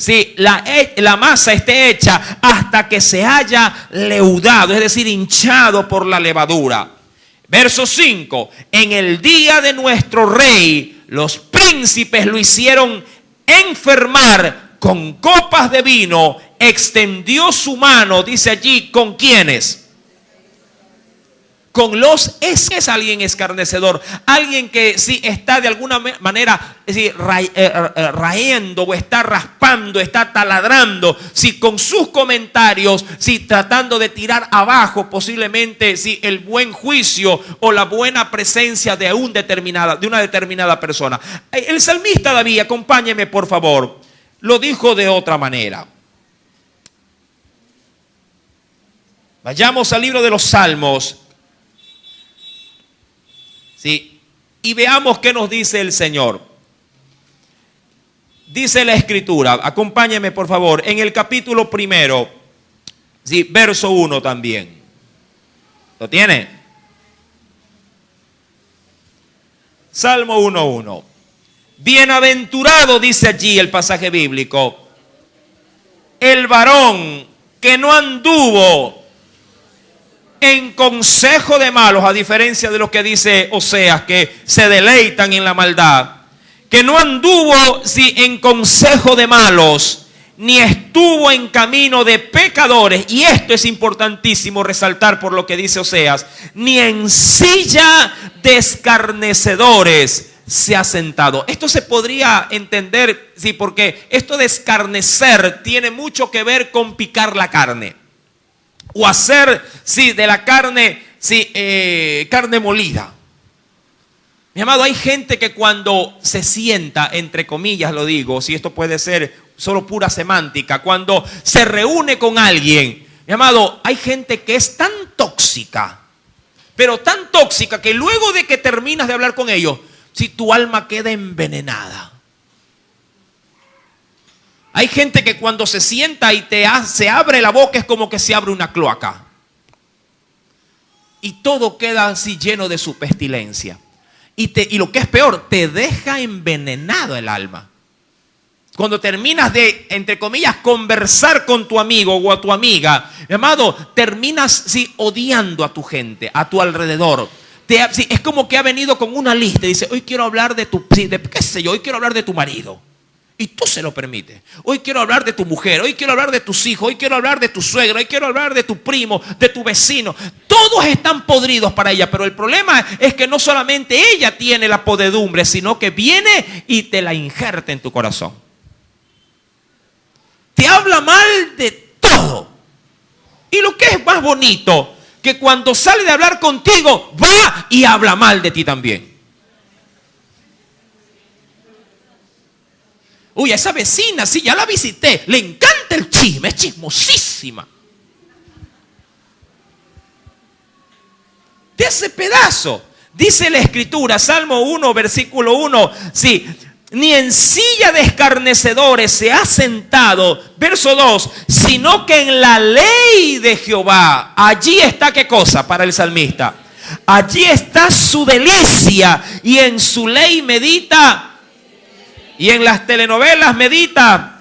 la masa esté hecha, hasta que se haya leudado, es decir, hinchado por la levadura. Verso 5, en el día de nuestro rey, los príncipes lo hicieron enfermar con copas de vino, extendió su mano, dice allí, ¿con quiénes? Con los es alguien escarnecedor, alguien que sí está de alguna manera raendo o está raspando, está taladrando, sí, con sus comentarios, sí, tratando de tirar abajo posiblemente sí, el buen juicio o la buena presencia de una determinada persona. El salmista David, acompáñeme por favor, lo dijo de otra manera. Vayamos al libro de los Salmos. Sí, y veamos qué nos dice el Señor. Dice la Escritura, acompáñeme por favor, en el capítulo 1, sí, verso 1 también. ¿Lo tiene? Salmo 1:1. Bienaventurado, dice allí el pasaje bíblico, el varón que no anduvo en consejo de malos, a diferencia de lo que dice Oseas, que se deleitan en la maldad, que no anduvo en consejo de malos, ni estuvo en camino de pecadores, y esto es importantísimo resaltar por lo que dice Oseas, ni en silla de escarnecedores se ha sentado. Esto se podría entender, sí, porque esto de escarnecer tiene mucho que ver con picar la carne. O hacer, sí, de la carne, sí, carne molida. Mi amado, hay gente que cuando se sienta, entre comillas lo digo, si esto puede ser solo pura semántica, cuando se reúne con alguien, mi amado, hay gente que es tan tóxica, pero tan tóxica que luego de que terminas de hablar con ellos, si tu alma queda envenenada. Hay gente que cuando se sienta y se abre la boca es como que se abre una cloaca. Y todo queda así lleno de su pestilencia. Y lo que es peor, te deja envenenado el alma. Cuando terminas de, entre comillas, conversar con tu amigo o a tu amiga, mi amado, terminas sí, odiando a tu gente, a tu alrededor. Es como que ha venido con una lista y dice, hoy quiero hablar de qué sé yo, hoy quiero hablar de tu marido. Y tú se lo permites. Hoy quiero hablar de tu mujer, hoy quiero hablar de tus hijos, hoy quiero hablar de tu suegro, hoy quiero hablar de tu primo, de tu vecino. Todos están podridos para ella, pero el problema es que no solamente ella tiene la podredumbre, sino que viene y te la injerta en tu corazón. Te habla mal de todo. Y lo que es más bonito, que cuando sale de hablar contigo, va y habla mal de ti también. Uy, a esa vecina, sí, ya la visité. Le encanta el chisme, es chismosísima. De ese pedazo, dice la Escritura, Salmo 1, versículo 1, sí, ni en silla de escarnecedores se ha sentado, verso 2, sino que en la ley de Jehová, allí está, ¿qué cosa para el salmista? Allí está su delicia y en su ley medita. Y en las telenovelas medita.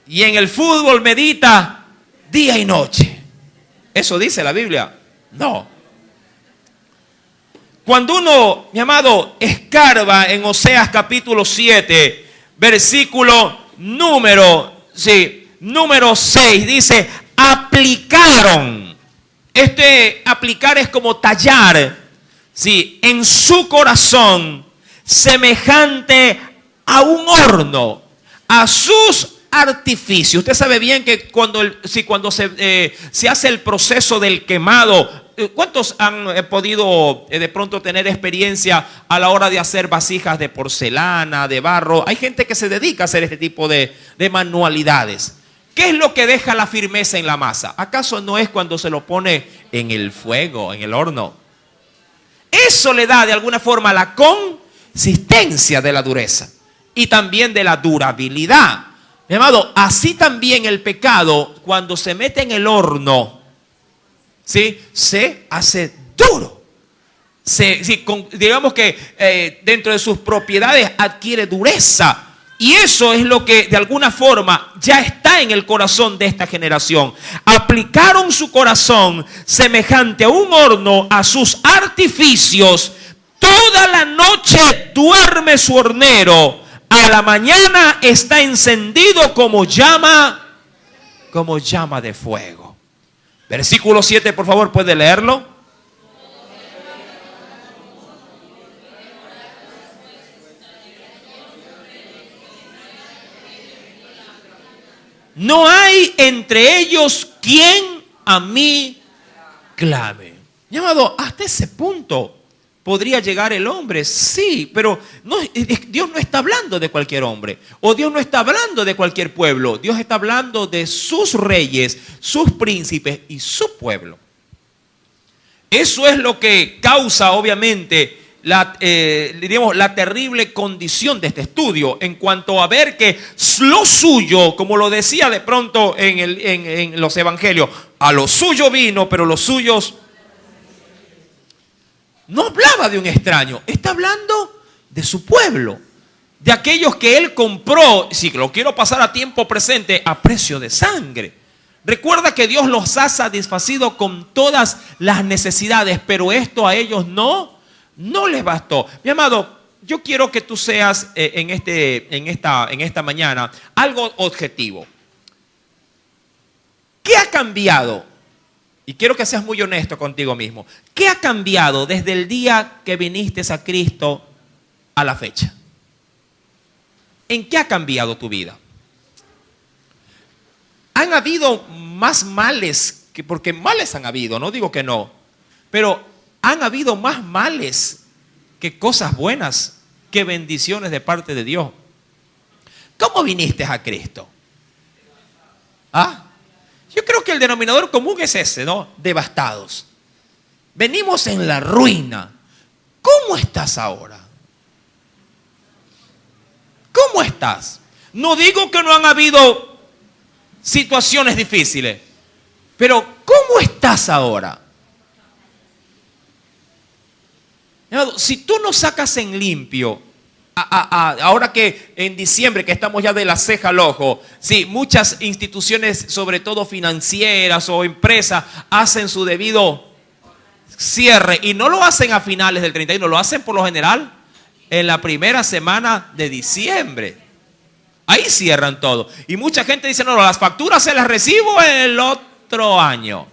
Y en el fútbol medita día y noche. ¿Eso dice la Biblia? No. Cuando uno, mi amado, escarba en Oseas capítulo 7, versículo número 6, dice, aplicaron. Aplicar es como tallar. Sí, en su corazón, semejante a un horno, a sus artificios. Usted sabe bien que cuando se hace el proceso del quemado, ¿cuántos han podido de pronto tener experiencia a la hora de hacer vasijas de porcelana, de barro? Hay gente que se dedica a hacer este tipo de manualidades. ¿Qué es lo que deja la firmeza en la masa? ¿Acaso no es cuando se lo pone en el fuego, en el horno? Eso le da de alguna forma la consistencia de la dureza y también de la durabilidad. Mi amado, así también el pecado cuando se mete en el horno, ¿sí? Se hace duro. Digamos que dentro de sus propiedades adquiere dureza. Y eso es lo que de alguna forma ya está en el corazón de esta generación. Aplicaron su corazón semejante a un horno, a sus artificios, Toda la noche duerme su hornero, a la mañana está encendido como llama de fuego. Versículo 7, por favor, ¿puede leerlo? No hay entre ellos quien a mí clame. Mi amado, hasta ese punto podría llegar el hombre, sí, pero Dios no está hablando de cualquier hombre, o Dios no está hablando de cualquier pueblo. Dios está hablando de sus reyes, sus príncipes y su pueblo. Eso es lo que causa, obviamente, la terrible condición de este estudio en cuanto a ver que lo suyo, como lo decía de pronto en los evangelios, a lo suyo vino, pero los suyos no hablaba de un extraño, está hablando de su pueblo, de aquellos que él compró, si lo quiero pasar a tiempo presente, a precio de sangre. Recuerda que Dios los ha satisfacido con todas las necesidades, pero esto a ellos no les bastó. Mi amado, yo quiero que tú seas en esta mañana algo objetivo. ¿Qué ha cambiado? Y quiero que seas muy honesto contigo mismo. ¿Qué ha cambiado desde el día que viniste a Cristo a la fecha? ¿En qué ha cambiado tu vida? Han habido más males, porque males han habido, no digo que no, pero han habido más males que cosas buenas, que bendiciones de parte de Dios. ¿Cómo viniste a Cristo? ¿Ah? Yo creo que el denominador común es ese, ¿no? Devastados. Venimos en la ruina. ¿Cómo estás ahora? ¿Cómo estás? No digo que no han habido situaciones difíciles, pero ¿cómo estás ahora? Si tú no sacas en limpio, ahora que en diciembre, que estamos ya de la ceja al ojo, sí, muchas instituciones, sobre todo financieras o empresas, hacen su debido cierre y no lo hacen a finales del 31, lo hacen por lo general en la primera semana de diciembre. Ahí cierran todo. Y mucha gente dice, no, las facturas se las recibo el otro año.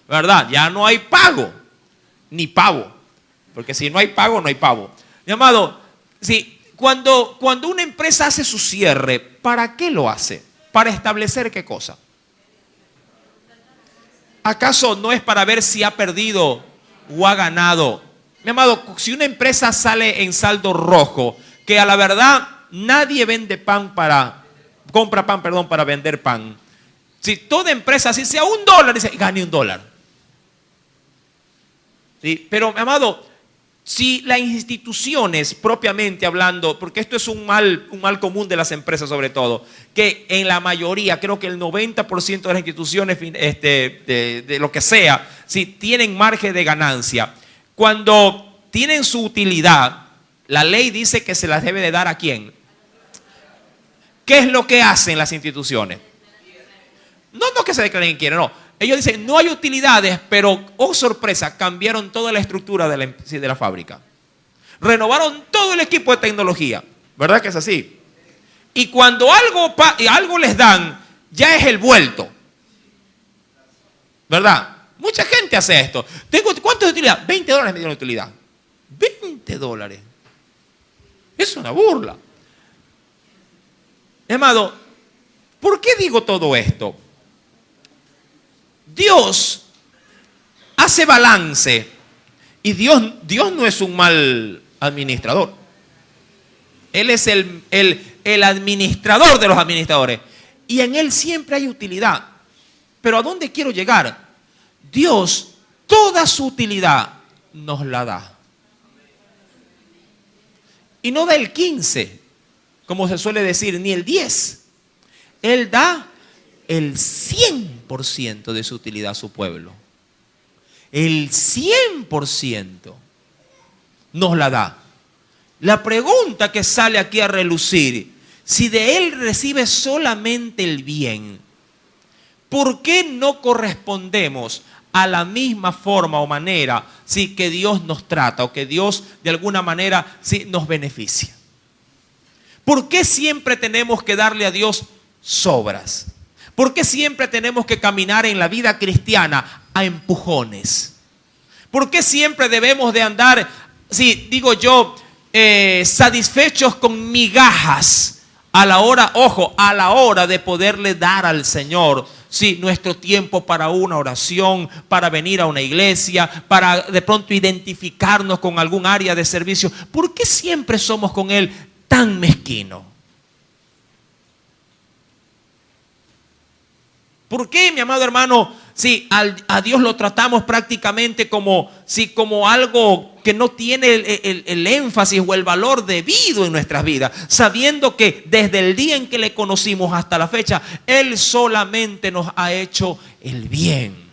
¿Verdad? Ya no hay pago, ni pavo. Porque si no hay pago, no hay pavo. Mi amado, sí, cuando una empresa hace su cierre, ¿para qué lo hace? ¿Para establecer qué cosa? ¿Acaso no es para ver si ha perdido o ha ganado? Mi amado, si una empresa sale en saldo rojo, que a la verdad nadie vende pan compra pan para vender pan. Si toda empresa, si sea $1, dice, gane $1. ¿Sí? Pero, mi amado, si las instituciones propiamente hablando, porque esto es un mal común de las empresas sobre todo, que en la mayoría, creo que el 90% de las instituciones de lo que sea, si tienen margen de ganancia, cuando tienen su utilidad, la ley dice que se las debe de dar ¿a quién? ¿Qué es lo que hacen las instituciones? No que se declaren quieren, no. Ellos dicen, no hay utilidades, pero, oh sorpresa, cambiaron toda la estructura de la fábrica. Renovaron todo el equipo de tecnología. ¿Verdad que es así? Y cuando algo les dan, ya es el vuelto. ¿Verdad? Mucha gente hace esto. ¿Cuánto es utilidad? $20 me dieron utilidad. $20. Es una burla. Amado, ¿por qué digo todo esto? Dios hace balance y Dios no es un mal administrador. Él es el administrador de los administradores y en Él siempre hay utilidad. Pero ¿a dónde quiero llegar? Dios, toda su utilidad nos la da. Y no da el 15, como se suele decir, ni el 10. Él da el 100% de su utilidad a su pueblo. El 100% nos la da. La pregunta que sale aquí a relucir, si de Él recibe solamente el bien, ¿por qué no correspondemos a la misma forma o manera, sí, que Dios nos trata o que Dios de alguna manera, sí, nos beneficia. ¿Por qué siempre tenemos que darle a Dios sobras? ¿Por qué siempre tenemos que caminar en la vida cristiana a empujones? ¿Por qué siempre debemos de andar, sí, digo yo, satisfechos con migajas a la hora, ojo, a la hora de poderle dar al Señor, sí, nuestro tiempo para una oración, para venir a una iglesia, para de pronto identificarnos con algún área de servicio? ¿Por qué siempre somos con Él tan mezquinos? ¿Por qué, mi amado hermano, si a Dios lo tratamos prácticamente como algo que no tiene el énfasis o el valor debido en nuestras vidas? Sabiendo que desde el día en que le conocimos hasta la fecha, Él solamente nos ha hecho el bien.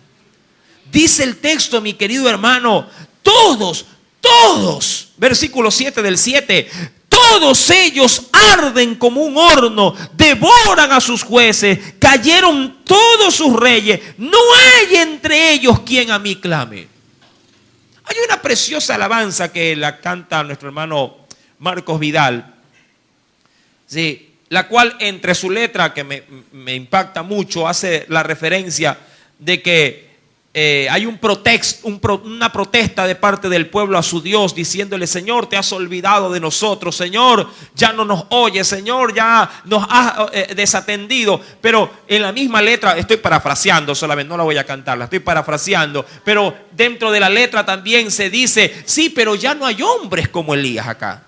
Dice el texto, mi querido hermano, todos, versículo 7 del 7, todos ellos arden como un horno, devoran a sus jueces, cayeron todos sus reyes, no hay entre ellos quien a mí clame. Hay una preciosa alabanza que la canta nuestro hermano Marcos Vidal, sí, la cual entre su letra, que me impacta mucho, hace la referencia de que hay una protesta de parte del pueblo a su Dios, diciéndole: Señor, te has olvidado de nosotros, Señor, ya no nos oyes, Señor, ya nos has desatendido. Pero en la misma letra, estoy parafraseando solamente, no la voy a cantar, la estoy parafraseando, pero dentro de la letra también se dice: sí, pero ya no hay hombres como Elías acá,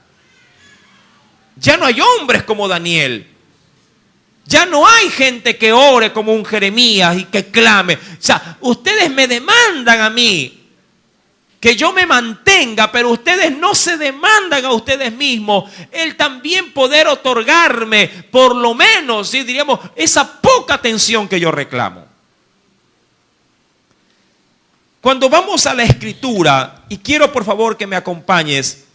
ya no hay hombres como Daniel. Ya no hay gente que ore como un Jeremías y que clame. O sea, ustedes me demandan a mí que yo me mantenga, pero ustedes no se demandan a ustedes mismos el también poder otorgarme, por lo menos, ¿sí?, diríamos, esa poca atención que yo reclamo. Cuando vamos a la Escritura, y quiero por favor que me acompañes,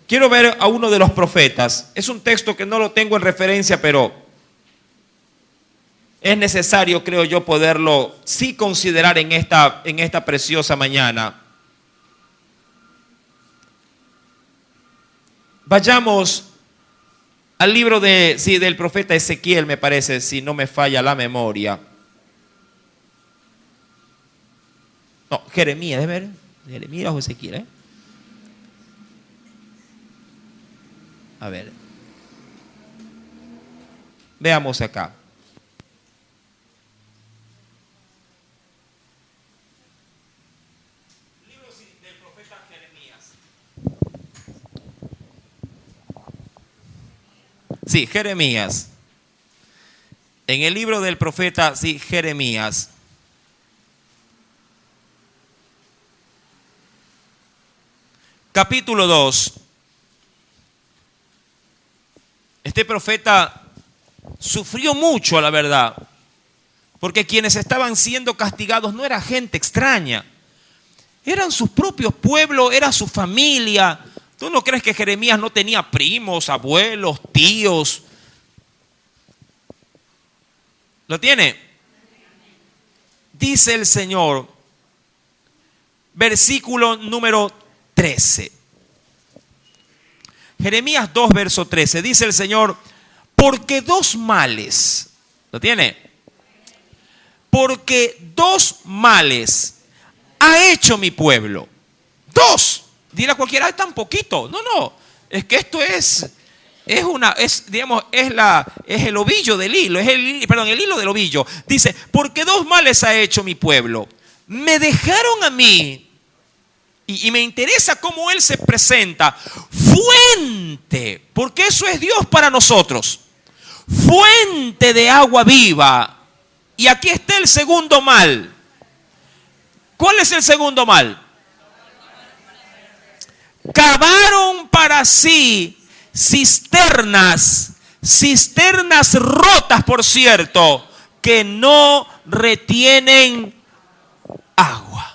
quiero ver a uno de los profetas. Es un texto que no lo tengo en referencia, pero es necesario, creo yo, poderlo sí considerar en esta preciosa mañana. Vayamos al libro del profeta Ezequiel, me parece, si no me falla la memoria. No, Jeremías, ¿de ver? Jeremías o Ezequiel, A ver, veamos acá. Libro del profeta Jeremías. Sí, Jeremías. En el libro del profeta, sí, Jeremías. Capítulo 2. Este profeta sufrió mucho, la verdad, porque quienes estaban siendo castigados no era gente extraña, eran sus propios pueblos, era su familia. ¿Tú no crees que Jeremías no tenía primos, abuelos, tíos? ¿Lo tiene? Dice el Señor, versículo número 13. Jeremías 2, verso 13, dice el Señor: porque dos males, ¿lo tiene? Porque dos males ha hecho mi pueblo. Dos. Dirá cualquiera: es tan poquito. No, es que esto es el ovillo del hilo, el hilo del ovillo. Dice: porque dos males ha hecho mi pueblo. Me dejaron a mí. Y me interesa cómo Él se presenta. Fuente, porque eso es Dios para nosotros. Fuente de agua viva. Y aquí está el segundo mal. ¿Cuál es el segundo mal? Cavaron para sí cisternas rotas, por cierto, que no retienen agua.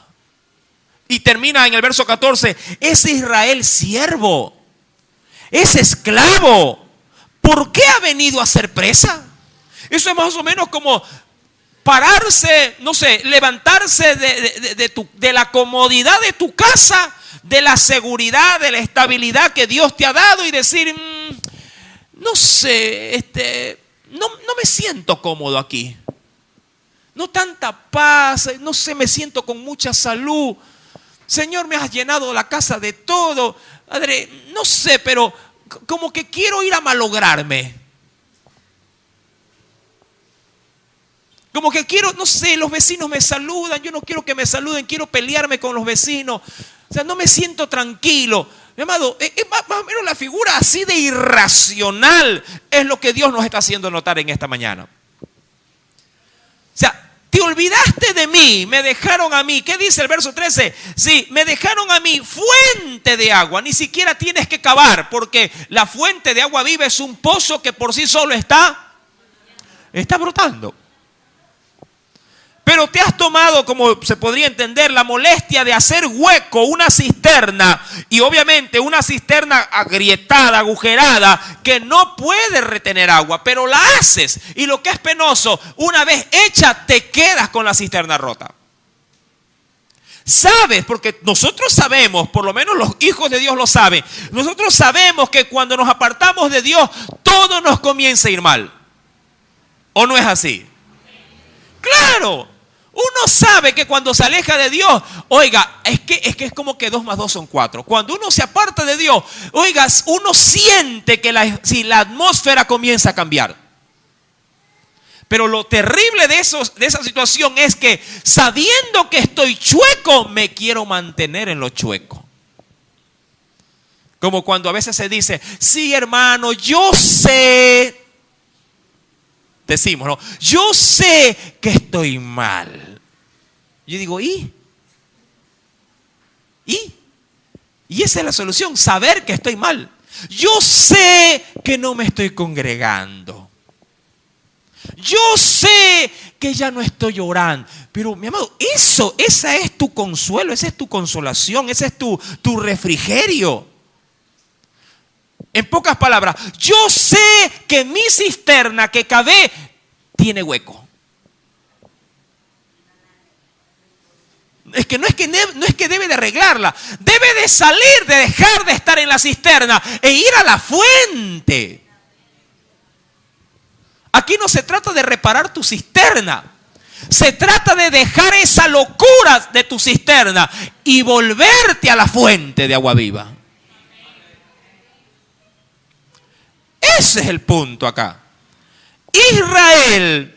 Y termina en el verso 14, es Israel siervo, es esclavo. ¿Por qué ha venido a ser presa? Eso es más o menos como pararse, no sé, levantarse de la comodidad de tu casa, de la seguridad, de la estabilidad que Dios te ha dado y decir, no sé, no me siento cómodo aquí. No tanta paz, no sé, me siento con mucha salud. Señor, me has llenado la casa de todo. Padre, no sé, pero como que quiero ir a malograrme. Como que quiero, no sé, los vecinos me saludan, yo no quiero que me saluden, quiero pelearme con los vecinos. O sea, no me siento tranquilo. Mi amado, es más o menos la figura así de irracional es lo que Dios nos está haciendo notar en esta mañana. O sea, te olvidaste de mí, me dejaron a mí. ¿Qué dice el verso 13? Sí, me dejaron a mí fuente de agua. Ni siquiera tienes que cavar, porque la fuente de agua viva es un pozo que por sí solo está brotando. Pero te has tomado, como se podría entender, la molestia de hacer hueco, una cisterna, y obviamente una cisterna agrietada, agujerada, que no puede retener agua, pero la haces. Y lo que es penoso, una vez hecha, te quedas con la cisterna rota. Sabes, porque nosotros sabemos, por lo menos los hijos de Dios lo saben, nosotros sabemos que cuando nos apartamos de Dios, todo nos comienza a ir mal. ¿O no es así? Claro. Uno sabe que cuando se aleja de Dios, oiga, es que es como que 2 más 2 son 4. Cuando uno se aparta de Dios, oiga, uno siente que la atmósfera comienza a cambiar. Pero lo terrible de esa situación es que sabiendo que estoy chueco, me quiero mantener en lo chueco. Como cuando a veces se dice, sí, hermano, yo sé. Decimos, ¿no? Yo sé que estoy mal. Yo digo, ¿y? Y esa es la solución, saber que estoy mal. Yo sé que no me estoy congregando. Yo sé que ya no estoy orando. Pero, mi amado, esa es tu consuelo, esa es tu consolación, ese es tu refrigerio. En pocas palabras, yo sé que mi cisterna que cavé tiene hueco. No es que debe de arreglarla, debe de salir, de dejar de estar en la cisterna e ir a la fuente. Aquí no se trata de reparar tu cisterna, se trata de dejar esa locura de tu cisterna y volverte a la fuente de agua viva. Ese es el punto acá. Israel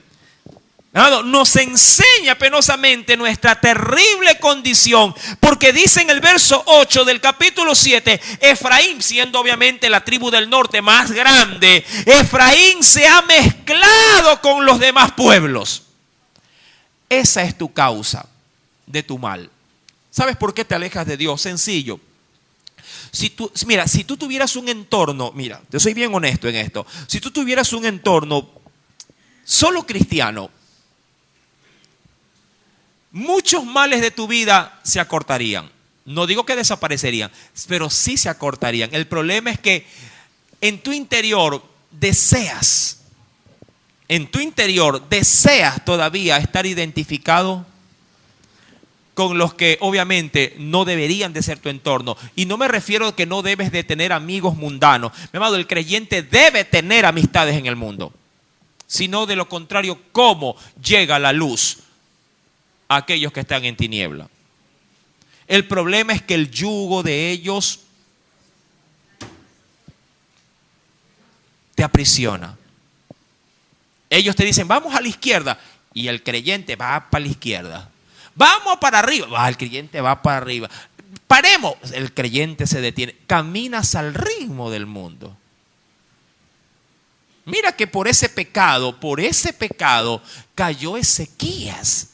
nos enseña penosamente nuestra terrible condición, porque dice en el verso 8 del capítulo 7, Efraín, siendo obviamente la tribu del norte más grande, Efraín se ha mezclado con los demás pueblos. Esa es tu causa de tu mal. ¿Sabes por qué te alejas de Dios? Sencillo. Si tú tuvieras un entorno, mira, te soy bien honesto en esto. Si tú tuvieras un entorno solo cristiano, muchos males de tu vida se acortarían. No digo que desaparecerían, pero sí se acortarían. El problema es que en tu interior deseas todavía estar identificado con los que obviamente no deberían de ser tu entorno. Y no me refiero a que no debes de tener amigos mundanos. Mi amado, el creyente debe tener amistades en el mundo. Sino de lo contrario, ¿cómo llega la luz a aquellos que están en tiniebla? El problema es que el yugo de ellos te aprisiona. Ellos te dicen, vamos a la izquierda, y el creyente va para la izquierda. Vamos para arriba, el creyente va para arriba. Paremos, el creyente se detiene. Caminas al ritmo del mundo. Mira que por ese pecado cayó Ezequías.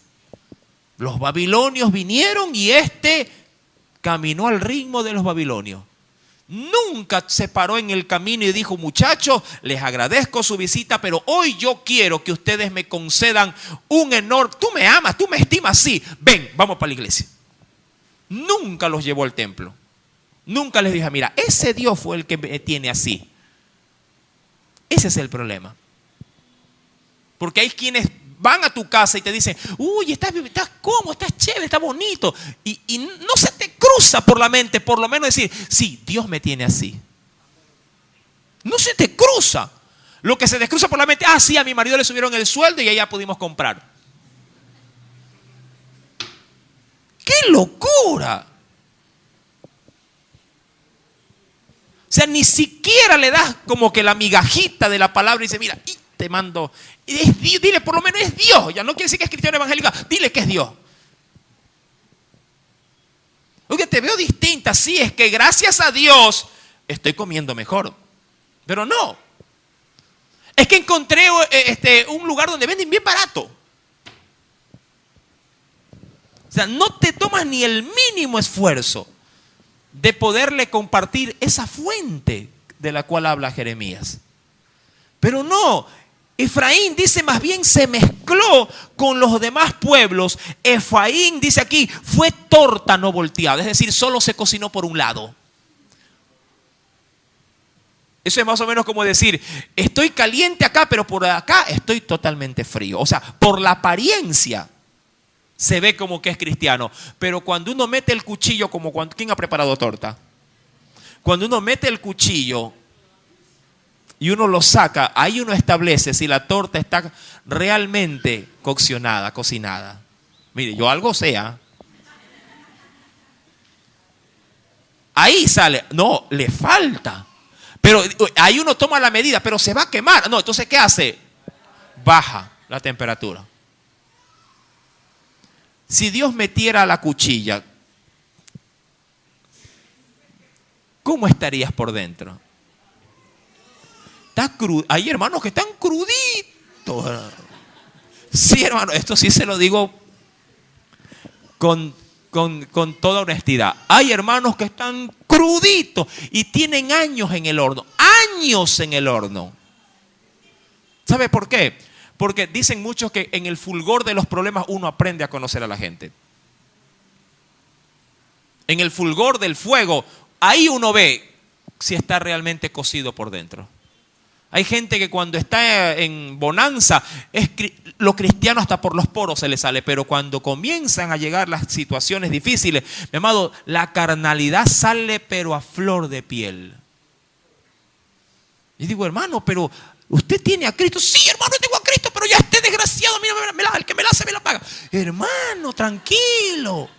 Los babilonios vinieron y caminó al ritmo de los babilonios. Nunca se paró en el camino y dijo, muchachos, les agradezco su visita, pero hoy yo quiero que ustedes me concedan un enorme, tú me amas, tú me estimas, sí, ven, vamos para la iglesia. Nunca los llevó al templo. Nunca les dijo, mira, ese Dios fue el que me tiene así. Ese es el problema. Porque hay quienes van a tu casa y te dicen, uy, estás cómodo, estás chévere, estás bonito. Y no se te cruza por la mente, por lo menos decir, sí, Dios me tiene así. No se te cruza. Lo que se te cruza por la mente, sí, a mi marido le subieron el sueldo y allá pudimos comprar. ¡Qué locura! O sea, ni siquiera le das como que la migajita de la palabra y dice, mira, y te mando. Dile, por lo menos es Dios. Ya no quiere decir que es cristiano evangélico. Dile que es Dios. Oye, te veo distinta. Sí, es que gracias a Dios estoy comiendo mejor. Pero no. Es que encontré un lugar donde venden bien barato. O sea, no te tomas ni el mínimo esfuerzo de poderle compartir esa fuente de la cual habla Jeremías. Pero no, Efraín dice más bien se mezcló con los demás pueblos. Efraín dice aquí fue torta no volteada, es decir, solo se cocinó por un lado. Eso es más o menos como decir, estoy caliente acá, pero por acá estoy totalmente frío. O sea, por la apariencia se ve como que es cristiano. Pero cuando uno mete el cuchillo, como cuando, ¿quién ha preparado torta? Cuando uno mete el cuchillo y uno lo saca, ahí uno establece si la torta está realmente coccionada, cocinada. Mire, yo algo sé. Ahí sale, no, le falta. Pero ahí uno toma la medida, pero se va a quemar. No, entonces, ¿qué hace? Baja la temperatura. Si Dios metiera la cuchilla, ¿cómo estarías por dentro? Está crudo. Hay hermanos que están cruditos. Sí, hermano, esto sí se lo digo con toda honestidad. Hay hermanos que están cruditos y tienen años en el horno. Años en el horno. ¿Sabe por qué? Porque dicen muchos que en el fulgor de los problemas uno aprende a conocer a la gente. En el fulgor del fuego, ahí uno ve si está realmente cocido por dentro. Hay gente que cuando está en bonanza, lo cristiano hasta por los poros se le sale, pero cuando comienzan a llegar las situaciones difíciles, mi amado, la carnalidad sale pero a flor de piel. Y digo, hermano, pero usted tiene a Cristo. Sí, hermano, yo tengo a Cristo, pero ya esté desgraciado, mira, el que me la hace me la paga. Hermano, tranquilo.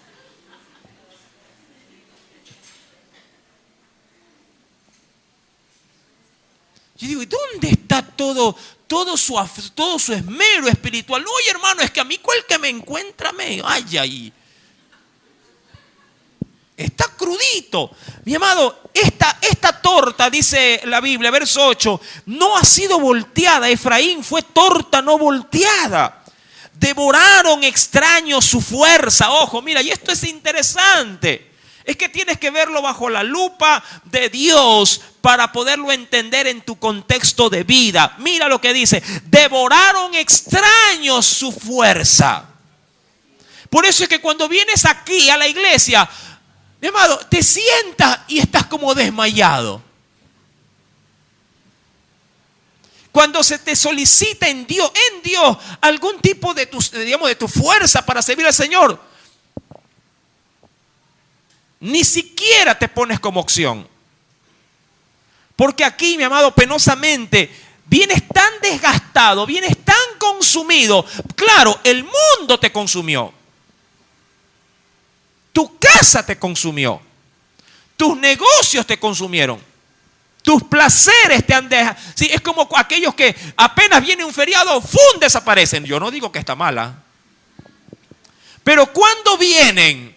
Yo digo, ¿y dónde está todo su esmero espiritual? No, hermano, es que a mí cual que me encuentra me... Ay. Está crudito. Mi amado, esta torta, dice la Biblia, verso 8, no ha sido volteada. Efraín fue torta no volteada. Devoraron extraños su fuerza. Ojo, mira, y esto es interesante. Es que tienes que verlo bajo la lupa de Dios para poderlo entender en tu contexto de vida. Mira lo que dice: devoraron extraños su fuerza. Por eso es que cuando vienes aquí a la iglesia, mi amado, te sientas y estás como desmayado. Cuando se te solicita en Dios algún tipo de tu fuerza para servir al Señor, ni siquiera te pones como opción. Porque aquí, mi amado, penosamente, vienes tan desgastado, vienes tan consumido. Claro, el mundo te consumió. Tu casa te consumió. Tus negocios te consumieron. Tus placeres te han dejado. Sí, es como aquellos que apenas viene un feriado, ¡fum!, desaparecen. Yo no digo que está mala. Pero cuando vienen,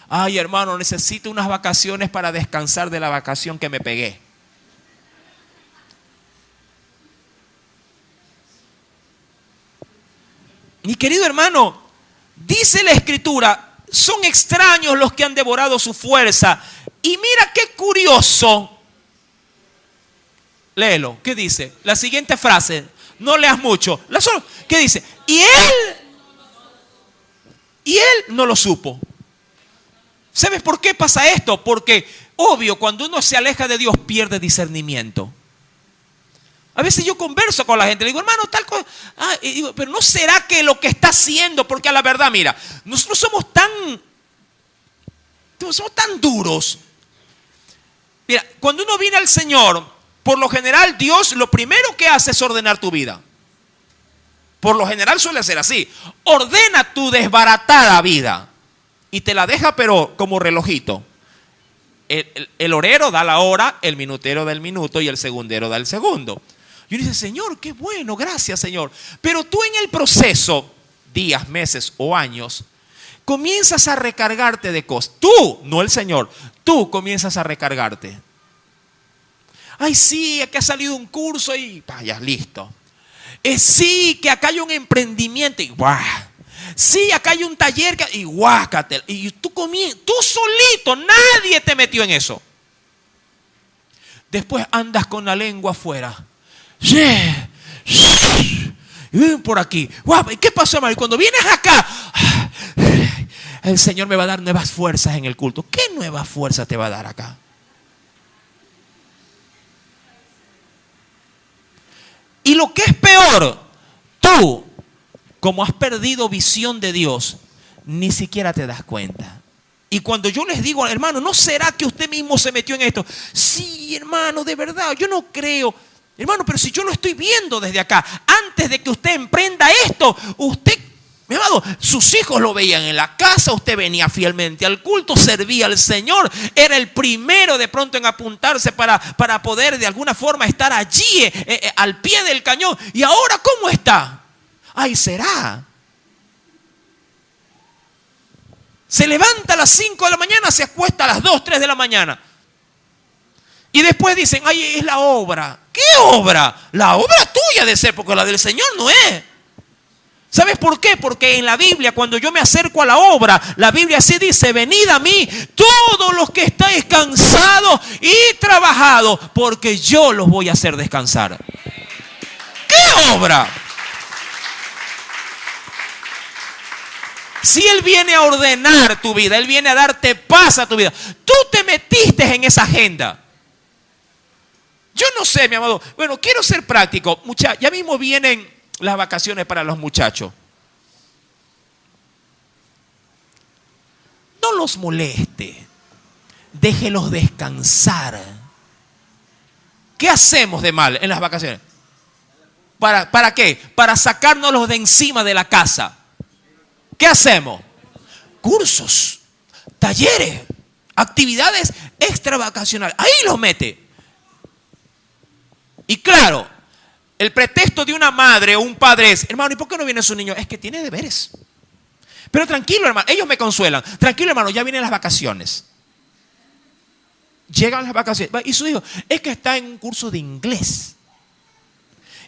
ay, hermano, necesito unas vacaciones para descansar de la vacación que me pegué. Mi querido hermano, dice la Escritura, son extraños los que han devorado su fuerza. Y mira qué curioso. Léelo, ¿qué dice? La siguiente frase, no leas mucho. ¿Qué dice? Y él no lo supo. ¿Sabes por qué pasa esto? Porque, obvio, cuando uno se aleja de Dios, pierde discernimiento. A veces yo converso con la gente, le digo, hermano, tal cosa. Y digo, pero ¿no será que lo que está haciendo? Porque a la verdad, mira, nosotros somos tan duros. Mira, cuando uno viene al Señor, por lo general Dios lo primero que hace es ordenar tu vida. Por lo general suele ser así. Ordena tu desbaratada vida y te la deja pero como relojito. El horero da la hora, el minutero da el minuto y el segundero da el segundo. Y uno dice, Señor, qué bueno, gracias, Señor. Pero tú en el proceso, días, meses o años, comienzas a recargarte de cosas. Tú, no el Señor, tú comienzas a recargarte. Ay, sí, aquí ha salido un curso y vaya, listo. Sí, que acá hay un emprendimiento y guau. Sí, acá hay un taller y guácate. Y tú solito, nadie te metió en eso. Después andas con la lengua afuera. Y ven por aquí. ¿Y qué pasó, hermano? Y cuando vienes acá, el Señor me va a dar nuevas fuerzas en el culto. ¿Qué nuevas fuerzas te va a dar acá? Y lo que es peor, tú, como has perdido visión de Dios, ni siquiera te das cuenta. Y cuando yo les digo, hermano, ¿no será que usted mismo se metió en esto? Sí, hermano, de verdad, yo no creo. Hermano, pero si yo lo estoy viendo desde acá, antes de que usted emprenda esto, usted, mi amado, sus hijos lo veían en la casa, usted venía fielmente al culto, servía al Señor, era el primero de pronto en apuntarse para poder de alguna forma estar allí, al pie del cañón. ¿Y ahora cómo está? Ay, será. Se levanta a las 5 de la mañana, se acuesta a las 2, 3 de la mañana. Y después dicen, ay, es la obra. ¿Qué obra? La obra tuya de ser, porque la del Señor no es. ¿Sabes por qué? Porque en la Biblia, cuando yo me acerco a la obra, la Biblia así dice, venid a mí todos los que estáis cansados y trabajados, porque yo los voy a hacer descansar. ¿Qué obra? Si Él viene a ordenar tu vida, Él viene a darte paz a tu vida, tú te metiste en esa agenda. Yo no sé, mi amado. Bueno, quiero ser práctico. Ya mismo vienen las vacaciones para los muchachos. No los moleste. Déjelos descansar. ¿Qué hacemos de mal en las vacaciones? ¿Para qué? Para sacárnoslos de encima de la casa. ¿Qué hacemos? Cursos, talleres, actividades extravacacionales. Ahí los mete. Y claro, el pretexto de una madre o un padre es, hermano, ¿y por qué no viene su niño? Es que tiene deberes. Pero tranquilo, hermano, ellos me consuelan. Tranquilo, hermano, ya vienen las vacaciones. Llegan las vacaciones. Y su hijo, es que está en un curso de inglés.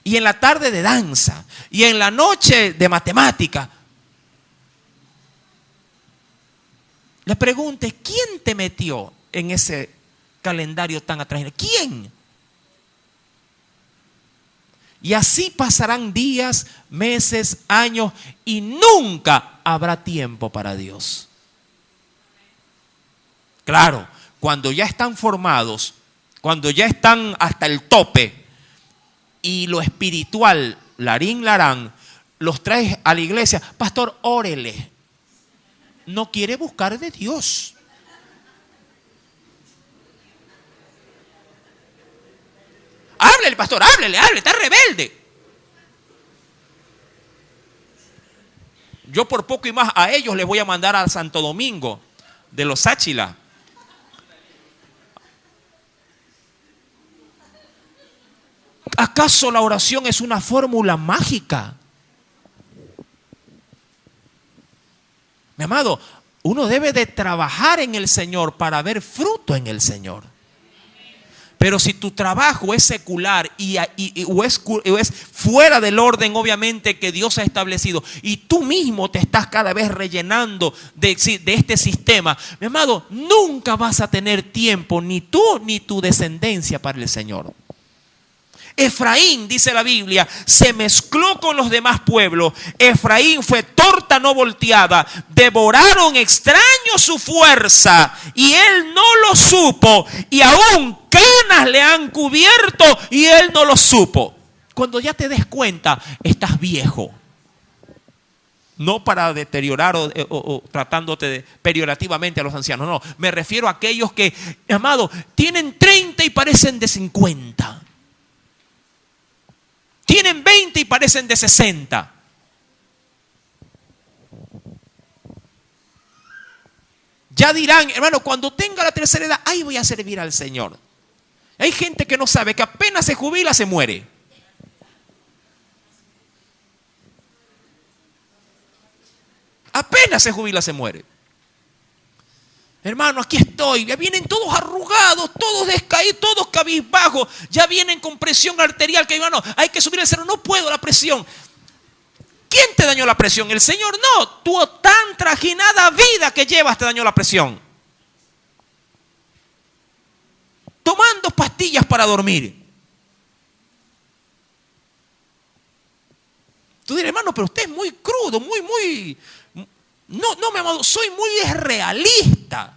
Y en la tarde de danza. Y en la noche de matemática. Le pregunte, ¿quién te metió en ese calendario tan atrayente? ¿Quién? Y así pasarán días, meses, años y nunca habrá tiempo para Dios. Claro, cuando ya están formados, cuando ya están hasta el tope y lo espiritual, larín, larán, los traes a la iglesia, pastor, órele. No quiere buscar de Dios. Háblele, pastor, háblele, está rebelde. Yo por poco y más a ellos les voy a mandar a Santo Domingo de los Sáchila. ¿Acaso la oración es una fórmula mágica? Mi amado, uno debe de trabajar en el Señor para ver fruto en el Señor. Pero si tu trabajo es secular o es fuera del orden, obviamente, que Dios ha establecido, y tú mismo te estás cada vez rellenando de este sistema, mi amado, nunca vas a tener tiempo, ni tú ni tu descendencia, para el Señor. Efraín, dice la Biblia, se mezcló con los demás pueblos. Efraín fue torta no volteada. Devoraron extraños su fuerza y él no lo supo. Y aún canas le han cubierto y él no lo supo. cuando ya te des cuenta, estás viejo. No para deteriorar o tratándote peyorativamente a los ancianos. No, me refiero a aquellos que, amado, tienen 30 y parecen de 50. Tienen 20 y parecen de 60. Ya dirán, hermano, cuando tenga la tercera edad, ahí voy a servir al Señor. Hay gente que no sabe que apenas se jubila, se muere. Apenas se jubila, se muere. Hermano, aquí estoy. Ya vienen todos arrugados, todos descaídos, todos cabizbajos. Ya vienen con presión arterial. Que hermano, hay que subir el cerro. No puedo, la presión. ¿Quién te dañó la presión? El Señor no. Tu tan trajinada vida que llevas te dañó la presión. Tomando pastillas para dormir. Tú dirás, hermano, pero usted es muy crudo, muy... No, mi amado, soy muy realista.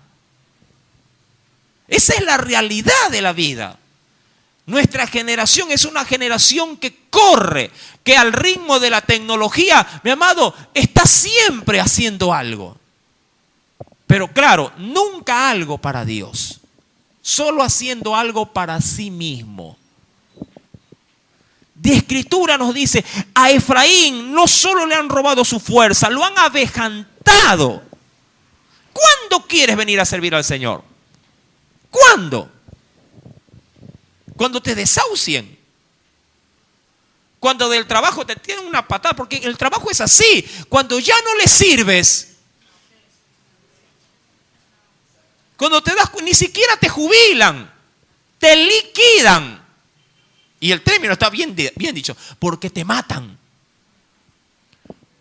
Esa es la realidad de la vida. Nuestra generación es una generación que corre, que al ritmo de la tecnología, mi amado, está siempre haciendo algo. Pero claro, nunca algo para Dios. Solo haciendo algo para sí mismo. De Escritura nos dice, a Efraín no solo le han robado su fuerza, lo han avejantado. ¿Cuándo quieres venir a servir al Señor? ¿Cuándo? Cuando te desahucien. Cuando del trabajo te tienen una patada, porque el trabajo es así. Cuando ya no le sirves. Cuando te das, ni siquiera te jubilan. Te liquidan. Y el término está bien dicho, porque te matan.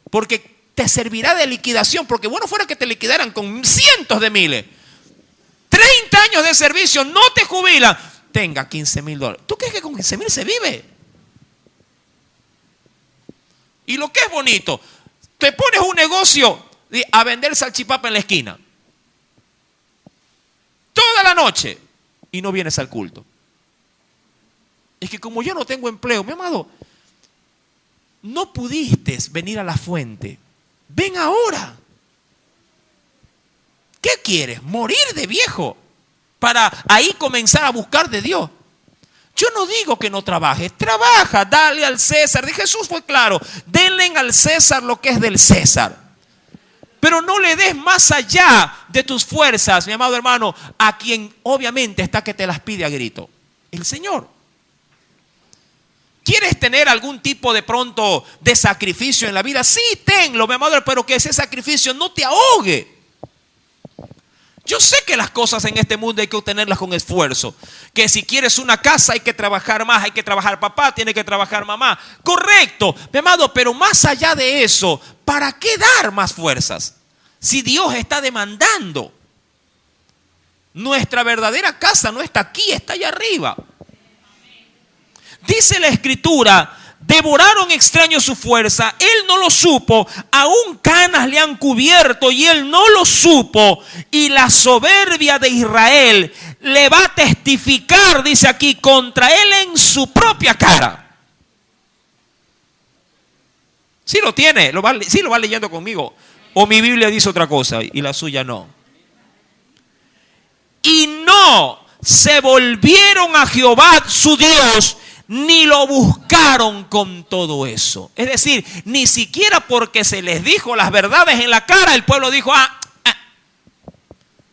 Porque te servirá de liquidación, porque bueno fuera que te liquidaran con cientos de miles. 30 años de servicio, no te jubilan. Tenga $15,000. ¿Tú crees que con 15,000 se vive? Y lo que es bonito, te pones un negocio a vender salchipapa en la esquina. Toda la noche. Y no vienes al culto. Es que como yo no tengo empleo, mi amado, no pudiste venir a la fuente. Ven ahora. ¿Qué quieres? ¿Morir de viejo? Para ahí comenzar a buscar de Dios. Yo no digo que no trabajes. Trabaja, dale al César. De Jesús fue claro. Denle al César lo que es del César. Pero no le des más allá de tus fuerzas, mi amado hermano, a quien obviamente está que te las pide a grito. El Señor. ¿Quieres tener algún tipo de pronto de sacrificio en la vida? Sí, tenlo, mi amado, pero que ese sacrificio no te ahogue. Yo sé que las cosas en este mundo hay que obtenerlas con esfuerzo. Que si quieres una casa hay que trabajar más, hay que trabajar papá, tiene que trabajar mamá. Correcto, mi amado, pero más allá de eso, ¿para qué dar más fuerzas? Si Dios está demandando. Nuestra verdadera casa no está aquí, está allá arriba. Dice la Escritura, devoraron extraños su fuerza, él no lo supo, aún canas le han cubierto y él no lo supo. Y la soberbia de Israel le va a testificar, dice aquí, contra él en su propia cara. Sí lo tiene, sí lo va leyendo conmigo. O mi Biblia dice otra cosa y la suya no. Y no se volvieron a Jehová su Dios, ni lo buscaron con todo eso. Es decir, ni siquiera porque se les dijo las verdades en la cara, el pueblo dijo,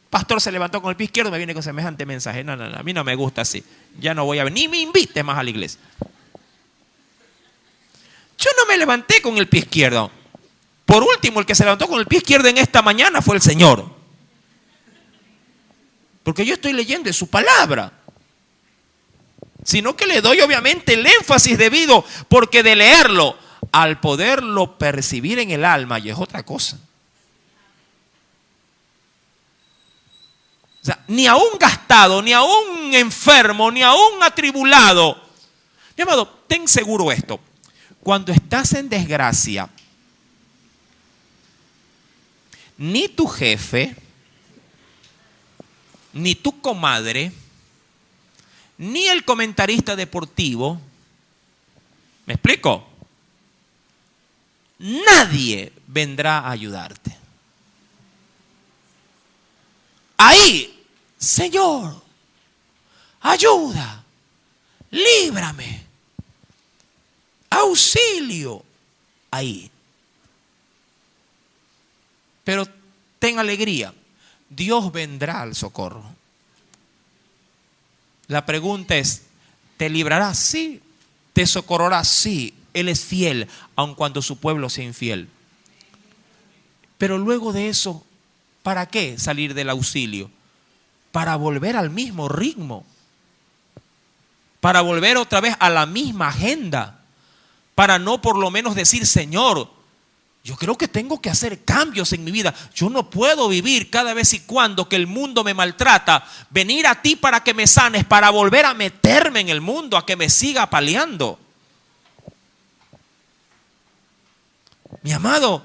pastor se levantó con el pie izquierdo, me viene con semejante mensaje. No, a mí no me gusta así. Ya no voy a venir, ni me invite más a la iglesia. Yo no me levanté con el pie izquierdo. Por último, el que se levantó con el pie izquierdo en esta mañana fue el Señor. Porque yo estoy leyendo su palabra. Sino que le doy obviamente el énfasis debido, porque de leerlo, al poderlo percibir en el alma, y es otra cosa. O sea, ni a un gastado, ni a un enfermo, ni a un atribulado. Mi amado, ten seguro esto. Cuando estás en desgracia, ni tu jefe, ni tu comadre, ni el comentarista deportivo, ¿Me explico? Nadie vendrá a ayudarte. Ahí, Señor, ayuda, líbrame, auxilio, ahí. Pero ten alegría, Dios vendrá al socorro. La pregunta es, ¿te librará? Sí. ¿Te socorrerá? Sí. Él es fiel, aun cuando su pueblo sea infiel. Pero luego de eso, ¿para qué salir del auxilio? Para volver al mismo ritmo. Para volver otra vez a la misma agenda. Para no por lo menos decir, Señor, yo creo que tengo que hacer cambios en mi vida. Yo no puedo vivir cada vez y cuando que el mundo me maltrata. Venir a ti para que me sanes, para volver a meterme en el mundo, a que me siga apaleando. Mi amado,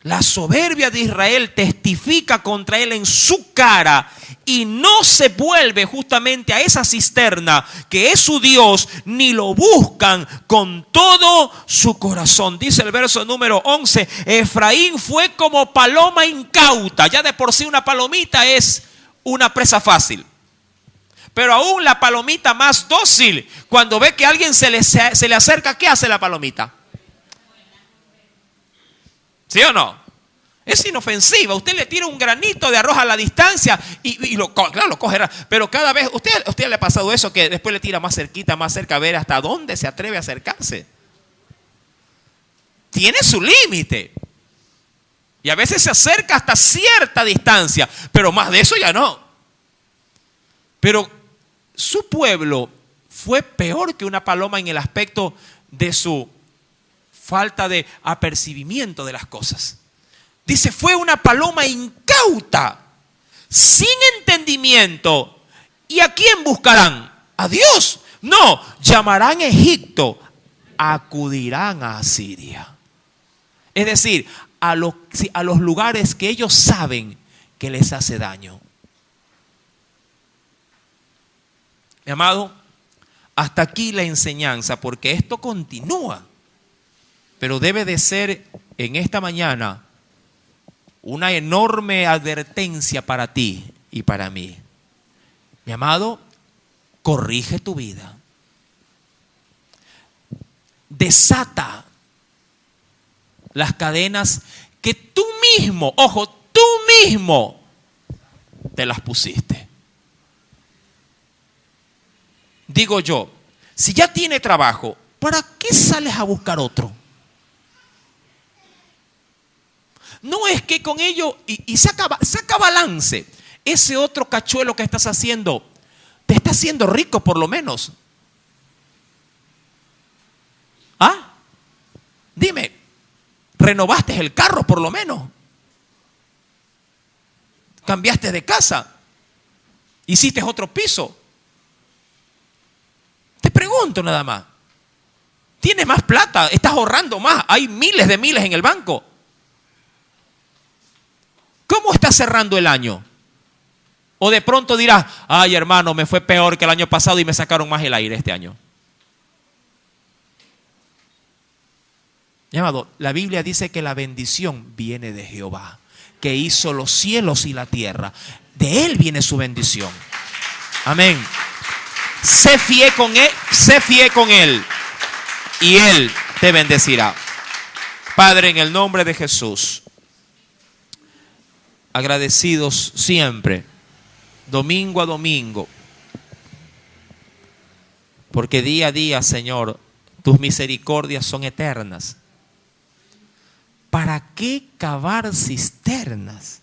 la soberbia de Israel testifica contra él en su cara y no se vuelve justamente a esa cisterna que es su Dios, ni lo buscan con todo su corazón. Dice el verso número 11, Efraín fue como paloma incauta. Ya de por sí una palomita es una presa fácil. Pero aún la palomita más dócil, cuando ve que alguien se le acerca, ¿qué hace la palomita? ¿Sí o no? Es inofensiva. Usted le tira un granito de arroz a la distancia y lo cogerá. Pero cada vez, ¿usted le ha pasado eso que después le tira más cerquita, más cerca, a ver hasta dónde se atreve a acercarse? Tiene su límite. Y a veces se acerca hasta cierta distancia, pero más de eso ya no. Pero su pueblo fue peor que una paloma en el aspecto de su falta de apercibimiento de las cosas. Dice, fue una paloma incauta, sin entendimiento. ¿Y a quién buscarán? ¿A Dios? No, llamarán a Egipto, acudirán a Asiria. Es decir, a los lugares que ellos saben que les hace daño. Mi amado, hasta aquí la enseñanza, porque esto continúa. Pero debe de ser en esta mañana una enorme advertencia para ti y para mí. Mi amado, corrige tu vida. Desata las cadenas que tú mismo, ojo, tú mismo te las pusiste. Digo yo, si ya tiene trabajo, ¿para qué sales a buscar otro? No es que con ello, y saca balance, ese otro cachuelo que estás haciendo, te está haciendo rico por lo menos. ¿Ah? Dime, ¿renovaste el carro por lo menos? ¿Cambiaste de casa? ¿Hiciste otro piso? Te pregunto nada más. ¿Tienes más plata? ¿Estás ahorrando más? Hay miles de miles en el banco. ¿Cómo estás cerrando el año? O de pronto dirás, ay hermano, me fue peor que el año pasado y me sacaron más el aire este año. Llamado, la Biblia dice que la bendición viene de Jehová, que hizo los cielos y la tierra. De Él viene su bendición. Amén. Sé fiel con Él y Él te bendecirá. Padre, en el nombre de Jesús, agradecidos siempre, domingo a domingo, porque día a día, Señor, tus misericordias son eternas. ¿Para qué cavar cisternas